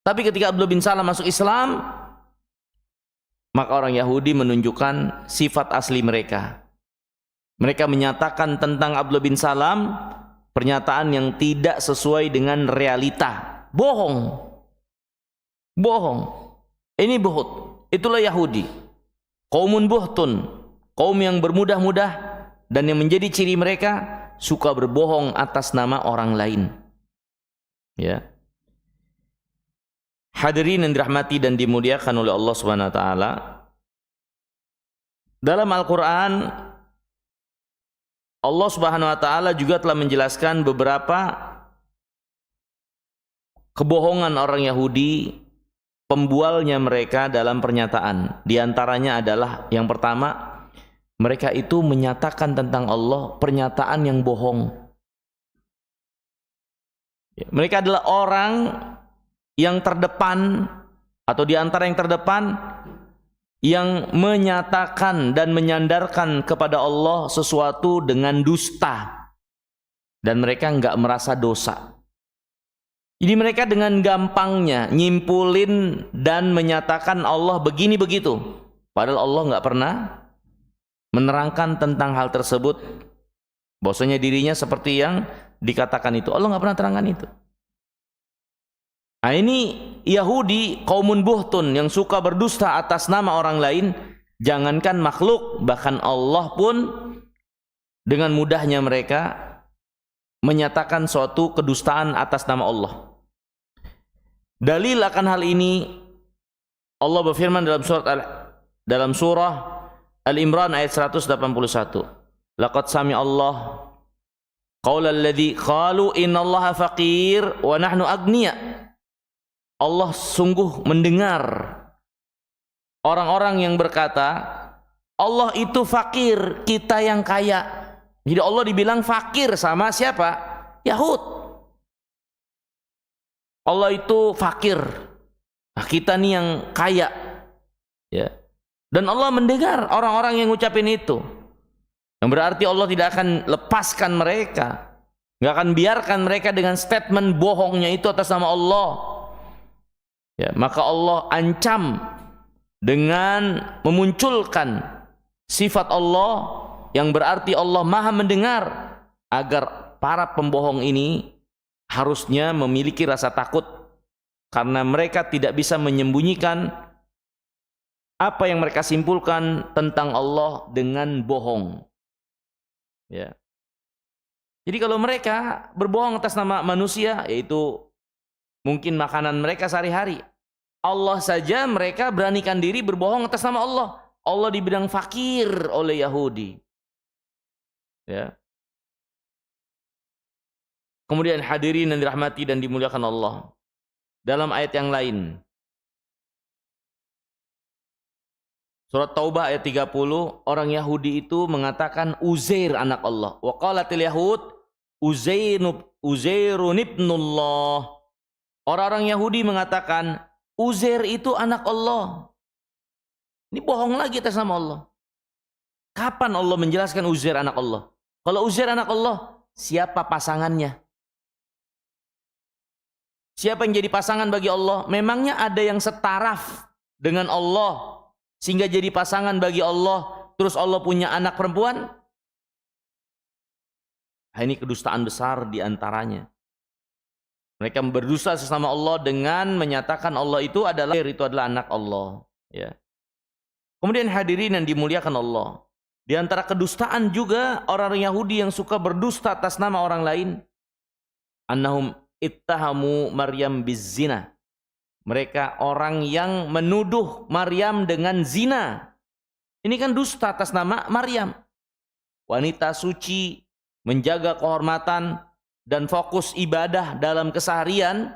Tapi ketika Abdullah bin Salam masuk Islam, maka orang Yahudi menunjukkan sifat asli mereka. Mereka menyatakan tentang Abdullah bin Salam pernyataan yang tidak sesuai dengan realita. Bohong. Bohong. Ini buhut. Itulah Yahudi. Qaumun buhtun. Kaum yang bermudah-mudah dan yang menjadi ciri mereka suka berbohong atas nama orang lain. Ya. Hadirin yang dirahmati dan dimuliakan oleh Allah Subhanahu wa taala. Dalam Al-Qur'an Allah Subhanahu wa taala juga telah menjelaskan beberapa kebohongan orang Yahudi, pembualnya mereka dalam pernyataan. Di antaranya adalah yang pertama, mereka itu menyatakan tentang Allah pernyataan yang bohong. Mereka adalah orang yang terdepan atau di antara yang terdepan yang menyatakan dan menyandarkan kepada Allah sesuatu dengan dusta dan mereka enggak merasa dosa. Jadi mereka dengan gampangnya nyimpulin dan menyatakan Allah begini begitu, padahal Allah enggak pernah menerangkan tentang hal tersebut. Bahwasanya dirinya seperti yang dikatakan itu, Allah nggak pernah terangkan itu. Nah ini Yahudi, qaumun buhtun, yang suka berdusta atas nama orang lain. Jangankan makhluk, bahkan Allah pun dengan mudahnya mereka menyatakan suatu kedustaan atas nama Allah. Dalil akan hal ini, Allah berfirman dalam surah Al-Imran ayat 181. Laqad sami Allah qaulal ladzi qalu innallaha faqir wa nahnu agniya. Allah sungguh mendengar orang-orang yang berkata Allah itu fakir, kita yang kaya. Jadi Allah dibilang fakir sama siapa? Yahud. Allah itu fakir, nah, kita nih yang kaya. Ya. Dan Allah mendengar orang-orang yang ngucapin itu. Yang berarti Allah tidak akan lepaskan mereka, nggak akan biarkan mereka dengan statement bohongnya itu atas nama Allah. Ya, maka Allah ancam dengan memunculkan sifat Allah yang berarti Allah Maha mendengar, agar para pembohong ini harusnya memiliki rasa takut karena mereka tidak bisa menyembunyikan apa yang mereka simpulkan tentang Allah dengan bohong. Ya. Jadi kalau mereka berbohong atas nama manusia, yaitu mungkin makanan mereka sehari-hari, Allah saja mereka beranikan diri berbohong atas nama Allah. Allah dibilang fakir oleh Yahudi. Ya. Kemudian hadirin yang dirahmati dan dimuliakan Allah, dalam ayat yang lain, Surat Taubah ayat 30, orang Yahudi itu mengatakan Uzair anak Allah. Wa qalatil Yahud Uzairun ibnullah. Orang-orang Yahudi mengatakan Uzair itu anak Allah. Ini bohong lagi atas nama Allah. Kapan Allah menjelaskan Uzair anak Allah? Kalau Uzair anak Allah, siapa pasangannya? Siapa yang jadi pasangan bagi Allah? Memangnya ada yang setaraf dengan Allah sehingga jadi pasangan bagi Allah, terus Allah punya anak perempuan? Nah, ini kedustaan besar diantaranya. Mereka berdusta sesama Allah dengan menyatakan Allah itu adalah anak Allah. Ya. Kemudian hadirin yang dimuliakan Allah, di antara kedustaan juga orang Yahudi yang suka berdusta atas nama orang lain, annahum ittahamu Maryam bizzina. Mereka orang yang menuduh Maryam dengan zina. Ini kan dusta atas nama Maryam. Wanita suci, menjaga kehormatan dan fokus ibadah dalam keseharian,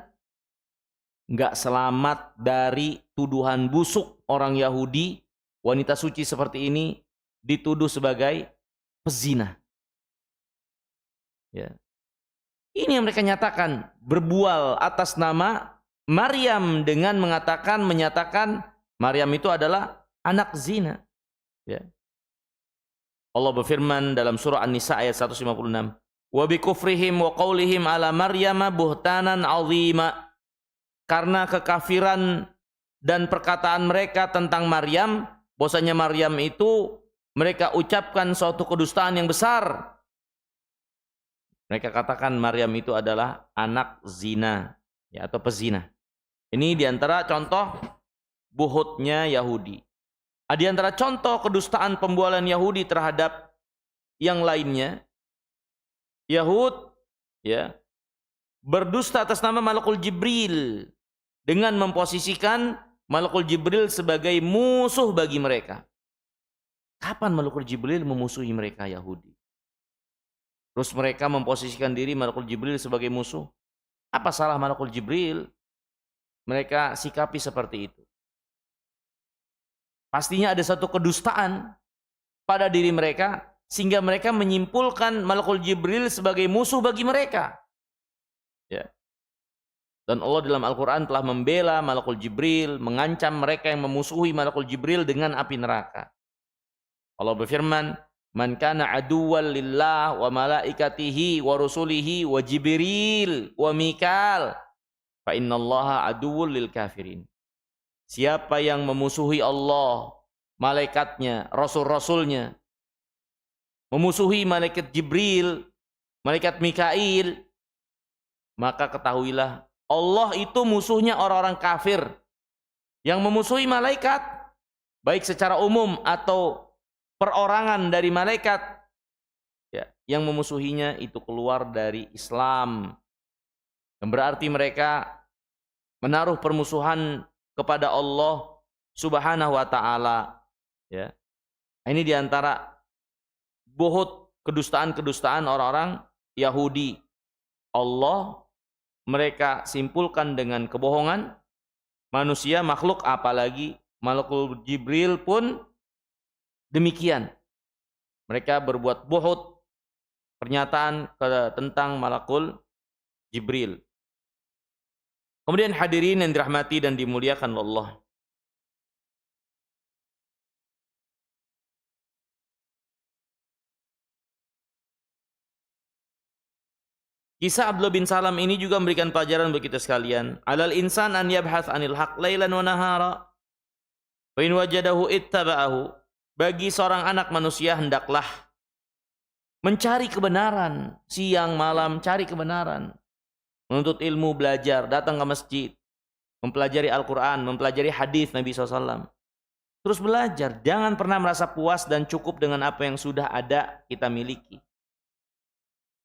nggak selamat dari tuduhan busuk orang Yahudi. Wanita suci seperti ini dituduh sebagai pezina. Ya. Ini yang mereka nyatakan, berbual atas nama Maryam dengan menyatakan Maryam itu adalah anak zina. Ya. Allah berfirman dalam surah An-Nisa ayat 156, wa bikufrihim wa qaulihim ala Maryam buhtanan 'azima. Karena kekafiran dan perkataan mereka tentang Maryam, bahwasanya Maryam itu mereka ucapkan suatu kedustaan yang besar. Mereka katakan Maryam itu adalah anak zina, ya, atau pezina. Ini diantara contoh buhutnya Yahudi. Di antara contoh kedustaan pembualan Yahudi terhadap yang lainnya, Yahud, ya, berdusta atas nama Malakul Jibril dengan memposisikan Malakul Jibril sebagai musuh bagi mereka. Kapan Malakul Jibril memusuhi mereka Yahudi? Terus mereka memposisikan diri Malakul Jibril sebagai musuh. Apa salah Malakul Jibril? Mereka sikapi seperti itu. Pastinya ada satu kedustaan pada diri mereka, sehingga mereka menyimpulkan Malakul Jibril sebagai musuh bagi mereka. Ya. Dan Allah dalam Al-Quran telah membela Malakul Jibril, mengancam mereka yang memusuhi Malakul Jibril dengan api neraka. Allah berfirman, "Man kana aduwwan lillah wa malaikatihi wa rusulihi wa Jibril wa Mikal, fa innallaha aduwwul lil kafirin." Siapa yang memusuhi Allah, malaikatnya, rasul-rasulnya, memusuhi malaikat Jibril, malaikat Mikail, maka ketahuilah Allah itu musuhnya orang-orang kafir. Yang memusuhi malaikat, baik secara umum atau perorangan dari malaikat, ya, yang memusuhinya itu keluar dari Islam. Yang berarti mereka menaruh permusuhan kepada Allah Subhanahu wa taala, ya. Ini diantara buhut kedustaan-kedustaan orang-orang Yahudi. Allah mereka simpulkan dengan kebohongan. Manusia, makhluk, apalagi Malakul Jibril pun demikian. Mereka berbuat buhut pernyataan tentang Malakul Jibril. Kemudian hadirin yang dirahmati dan dimuliakan Allah. Kisah Abdullah bin Salam ini juga memberikan pelajaran bagi kita sekalian. Alal insan an yabhath anil haq lailan wa nahara. Wa in wajadahu ittaba'ahu. Bagi seorang anak manusia hendaklah mencari kebenaran, siang malam cari kebenaran. Menuntut ilmu, belajar, datang ke masjid, mempelajari Al-Quran, mempelajari hadis Nabi SAW. Terus belajar, jangan pernah merasa puas dan cukup dengan apa yang sudah ada kita miliki.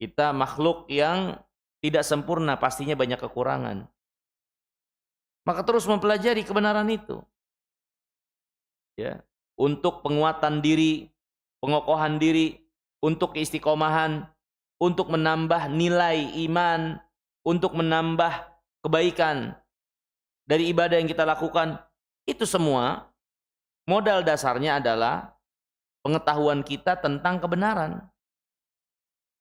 Kita makhluk yang tidak sempurna, pastinya banyak kekurangan. Maka terus mempelajari kebenaran itu. Ya, untuk penguatan diri, pengokohan diri, untuk keistiqomahan, untuk menambah nilai iman, untuk menambah kebaikan dari ibadah yang kita lakukan. Itu semua modal dasarnya adalah pengetahuan kita tentang kebenaran.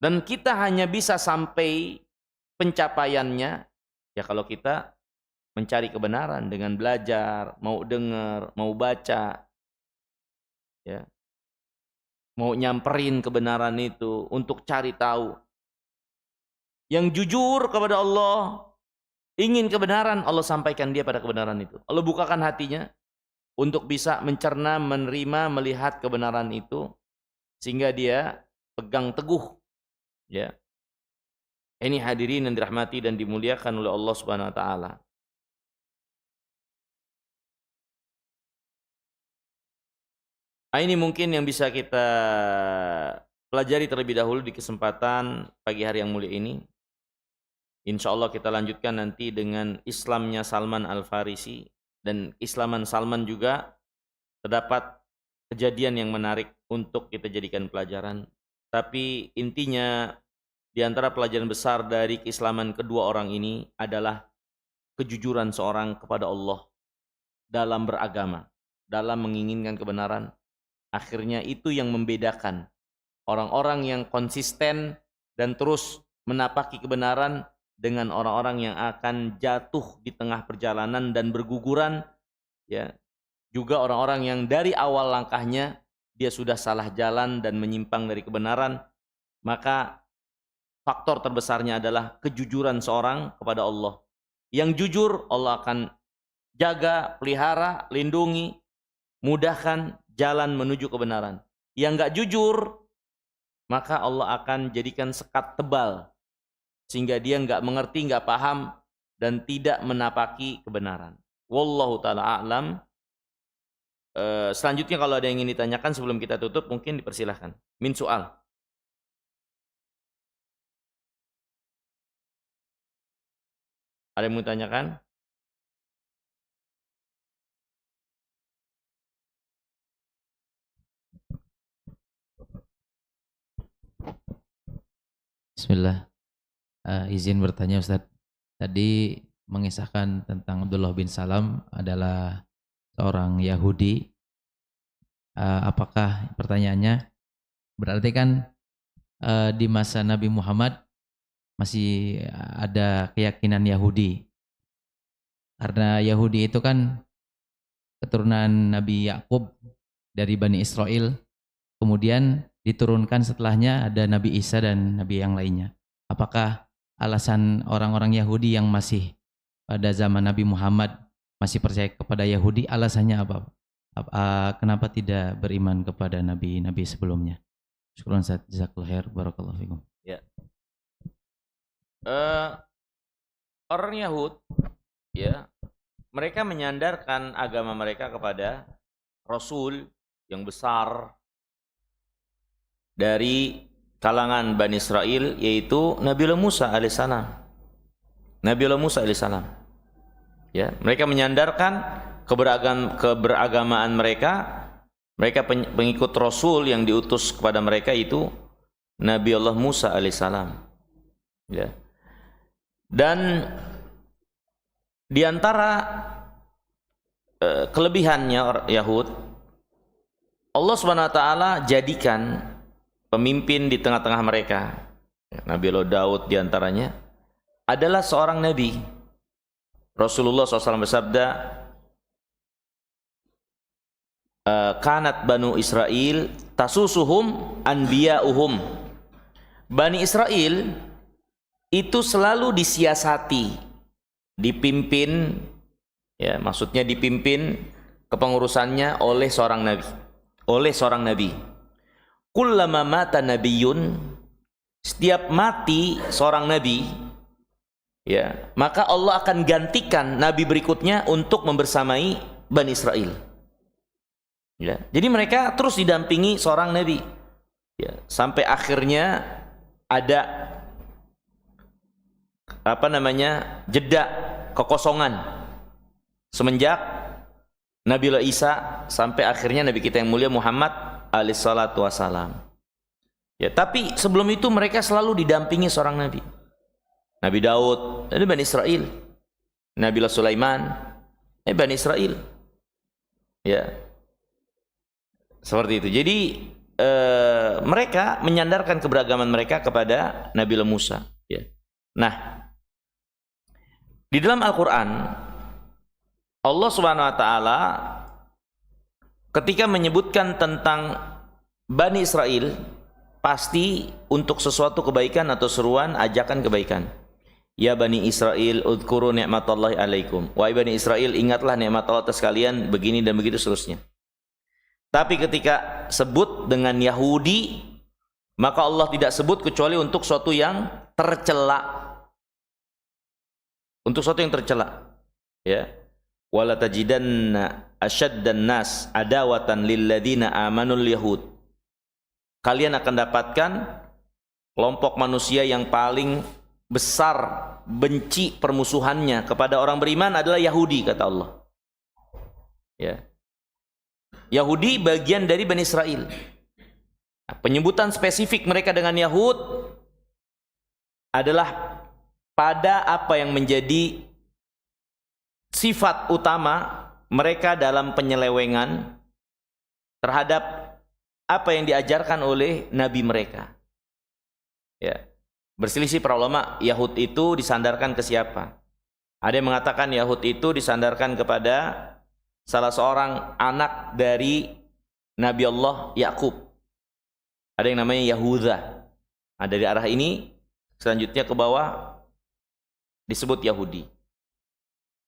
Dan kita hanya bisa sampai pencapaiannya ya kalau kita mencari kebenaran dengan belajar, mau dengar, mau baca, ya, mau nyamperin kebenaran itu untuk cari tahu. Yang jujur kepada Allah, ingin kebenaran, Allah sampaikan dia pada kebenaran itu. Allah bukakan hatinya untuk bisa mencerna, menerima, melihat kebenaran itu, sehingga dia pegang teguh. Ya, ini hadirin yang dirahmati dan dimuliakan oleh Allah Subhanahu Wa Taala. Ini mungkin yang bisa kita pelajari terlebih dahulu di kesempatan pagi hari yang mulia ini. Insya Allah kita lanjutkan nanti dengan Islamnya Salman Al-Farisi. Dan Islaman Salman juga terdapat kejadian yang menarik untuk kita jadikan pelajaran. Tapi intinya di antara pelajaran besar dari keislaman kedua orang ini adalah kejujuran seorang kepada Allah dalam beragama, dalam menginginkan kebenaran. Akhirnya itu yang membedakan orang-orang yang konsisten dan terus menapaki kebenaran dengan orang-orang yang akan jatuh di tengah perjalanan dan berguguran, ya. Juga orang-orang yang dari awal langkahnya dia sudah salah jalan dan menyimpang dari kebenaran, maka faktor terbesarnya adalah kejujuran seorang kepada Allah. Yang jujur Allah akan jaga, pelihara, lindungi, mudahkan jalan menuju kebenaran. Yang enggak jujur, maka Allah akan jadikan sekat tebal sehingga dia enggak mengerti, enggak paham dan tidak menapaki kebenaran. Wallahu taala a'lam. Selanjutnya kalau ada yang ingin ditanyakan sebelum kita tutup, mungkin dipersilahkan. Min soal. Ada yang mau ditanyakan? Bismillah. Izin bertanya Ustadz. Tadi mengisahkan tentang Abdullah bin Salam adalah seorang Yahudi. Apakah pertanyaannya berarti kan di masa Nabi Muhammad masih ada keyakinan Yahudi? Karena Yahudi itu kan keturunan Nabi Yakub dari Bani Israel. Kemudian diturunkan setelahnya ada Nabi Isa dan Nabi yang lainnya. Apakah alasan orang-orang Yahudi yang masih pada zaman Nabi Muhammad masih percaya kepada Yahudi, alasannya apa? Kenapa tidak beriman kepada nabi-nabi sebelumnya? Syukran Ustaz, jazakallahu khair, barakallahu fikum. Ya. Orang Yahud, ya, mereka menyandarkan agama mereka kepada Rasul yang besar dari kalangan Bani Israel, yaitu Nabiullah Musa alaihissalam. Nabiullah Musa alaihissalam. Ya, mereka menyandarkan keberagamaan mereka. Mereka pengikut Rasul yang diutus kepada mereka itu Nabiullah Musa alaihissalam. Ya. Dan di antara kelebihannya Yahud, Allah Subhanahu wa taala jadikan pemimpin di tengah-tengah mereka. Nabiullah Daud di antaranya adalah seorang nabi. Rasulullah SAW bersabda, kanat banu Israel tasusuhum anbiya'uhum. Bani Israel itu selalu disiasati, dipimpin, ya maksudnya dipimpin kepengurusannya oleh seorang nabi. Oleh seorang nabi. Kullama mata nabiyyun, setiap mati seorang nabi, ya, maka Allah akan gantikan nabi berikutnya untuk membersamai Bani Israel. Ya, jadi mereka terus didampingi seorang nabi. Ya, sampai akhirnya ada jeda kekosongan semenjak Nabiullah Isa sampai akhirnya nabi kita yang mulia Muhammad alaihissalatu wassalam. Ya, tapi sebelum itu mereka selalu didampingi seorang nabi. Nabi Daud, dari Bani Israel. Nabiullah Sulaiman, Bani Israel. Ya. Seperti itu. Jadi mereka menyandarkan keberagaman mereka kepada Nabiullah Musa. Ya. Nah, di dalam Al-Quran Allah Subhanahu wa taala ketika menyebutkan tentang Bani Israel, pasti untuk sesuatu kebaikan atau seruan, ajakan kebaikan. Ya Bani Israel, udhkuru ni'matallahi alaikum. Wahai Bani Israel, ingatlah nikmat Allah atas kalian, begini dan begitu seterusnya. Tapi ketika sebut dengan Yahudi, maka Allah tidak sebut kecuali untuk sesuatu yang tercela. Untuk sesuatu yang tercela. Ya. Wala tajidanna asyaddan nas adawatan lilladzina amanul yahud. Kalian akan dapatkan kelompok manusia yang paling besar benci permusuhannya kepada orang beriman adalah Yahudi, kata Allah. Ya. Yahudi bagian dari Bani Israel. Nah, penyebutan spesifik mereka dengan Yahud adalah pada apa yang menjadi sifat utama mereka dalam penyelewengan terhadap apa yang diajarkan oleh nabi mereka. Ya. Berselisih para ulama, Yahud itu disandarkan ke siapa? Ada yang mengatakan Yahud itu disandarkan kepada salah seorang anak dari Nabi Allah Yakub. Ada yang namanya Yahuda. Nah, dari arah ini selanjutnya ke bawah disebut Yahudi.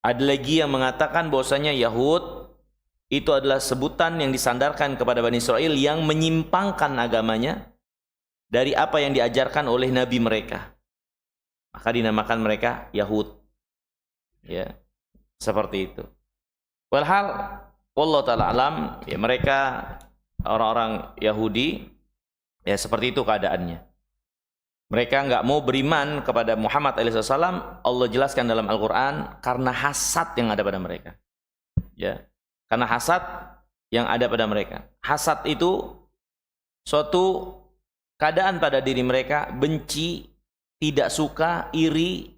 Ada lagi yang mengatakan bahwasanya Yahud itu adalah sebutan yang disandarkan kepada Bani Israel yang menyimpangkan agamanya dari apa yang diajarkan oleh nabi mereka. Maka dinamakan mereka Yahud. Ya, seperti itu. Walhal wallahu taala alam, ya mereka orang-orang Yahudi ya seperti itu keadaannya. Mereka enggak mau beriman kepada Muhammad alaihissalam. Allah jelaskan dalam Al-Qur'an karena hasad yang ada pada mereka. Ya. Karena hasad yang ada pada mereka. Hasad itu suatu keadaan pada diri mereka, benci, tidak suka, iri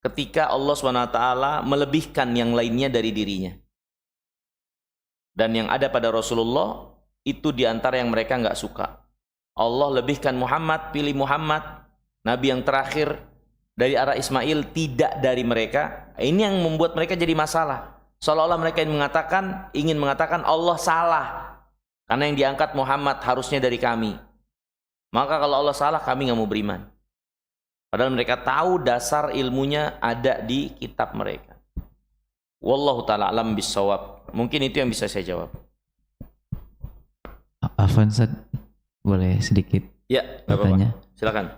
ketika Allah SWT melebihkan yang lainnya dari dirinya. Dan yang ada pada Rasulullah itu diantara yang mereka enggak suka. Allah lebihkan Muhammad, pilih Muhammad, Nabi yang terakhir dari arah Ismail, tidak dari mereka. Ini yang membuat mereka jadi masalah. Seolah-olah mereka ingin mengatakan Allah salah karena yang diangkat Muhammad harusnya dari kami. Maka kalau Allah salah, kami nggak mau beriman. Padahal mereka tahu dasar ilmunya ada di kitab mereka. Wallahu ta'ala alam bisawab. Mungkin itu yang bisa saya jawab. Afwan, Ustaz, boleh sedikit Ya, bertanya? Silakan.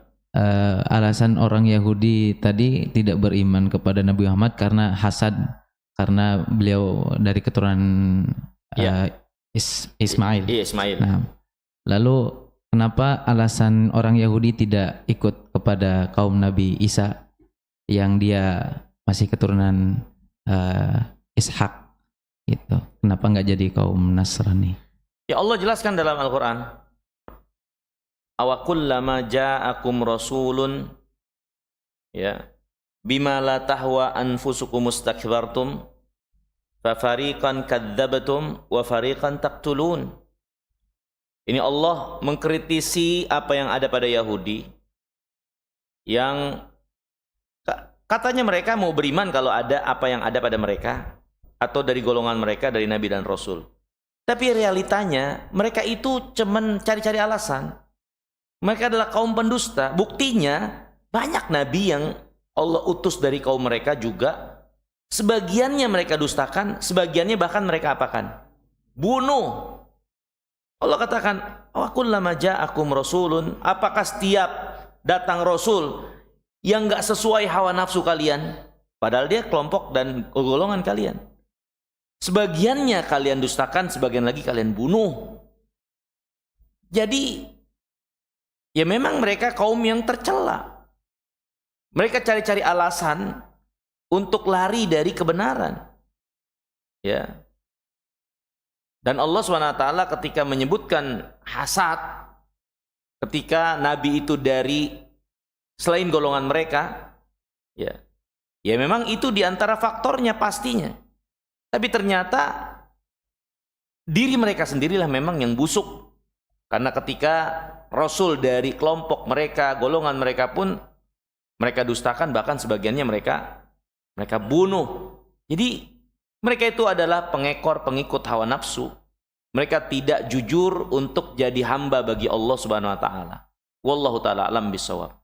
Alasan orang Yahudi tadi tidak beriman kepada Nabi Muhammad karena hasad, karena beliau dari keturunan Ismail. Iya, Ismail. Nah, lalu kenapa alasan orang Yahudi tidak ikut kepada kaum Nabi Isa yang dia masih keturunan Ishak gitu? Kenapa nggak jadi kaum Nasrani? Ya, Allah jelaskan dalam Al-Quran. Awakullama ja'akum rasulun ya bima la tahwa anfusukum mustakbartum fa fariqan kadzdabtum wa fariqan taqtulun. Ini Allah mengkritisi apa yang ada pada Yahudi yang katanya mereka mau beriman kalau ada apa yang ada pada mereka atau dari golongan mereka, dari Nabi dan Rasul. Tapi realitanya mereka itu cuman cari-cari alasan. Mereka adalah kaum pendusta. Buktinya banyak nabi yang Allah utus dari kaum mereka juga. Sebagiannya mereka dustakan, sebagiannya bahkan mereka apakan? Bunuh. Allah katakan, "Wa kullama ja'akum rasulun", apakah setiap datang rasul yang enggak sesuai hawa nafsu kalian, padahal dia kelompok dan golongan kalian. Sebagiannya kalian dustakan, sebagian lagi kalian bunuh. Jadi ya memang mereka kaum yang tercela. Mereka cari-cari alasan untuk lari dari kebenaran. Ya. Dan Allah SWT ketika menyebutkan hasad, ketika Nabi itu dari selain golongan mereka, ya memang itu diantara faktornya pastinya. Tapi ternyata diri mereka sendirilah memang yang busuk. Karena ketika Rasul dari kelompok mereka, golongan mereka pun mereka dustakan, bahkan sebagiannya mereka bunuh. Jadi mereka itu adalah pengekor, pengikut hawa nafsu. Mereka tidak jujur untuk jadi hamba bagi Allah Subhanahu wa taala. Wallahu taala alam bisawab.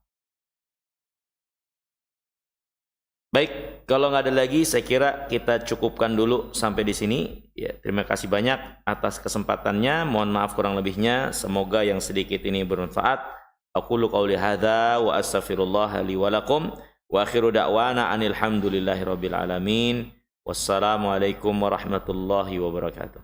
Baik, kalau nggak ada lagi, saya kira kita cukupkan dulu sampai di sini. Ya, terima kasih banyak atas kesempatannya. Mohon maaf kurang lebihnya. Semoga yang sedikit ini bermanfaat. Aqulu qauli hadza wa astaghfirullah li wa lakum wa akhiru da'wana anil hamdulillahi rabbil alamin. Wassalamualaikum warahmatullahi wabarakatuh.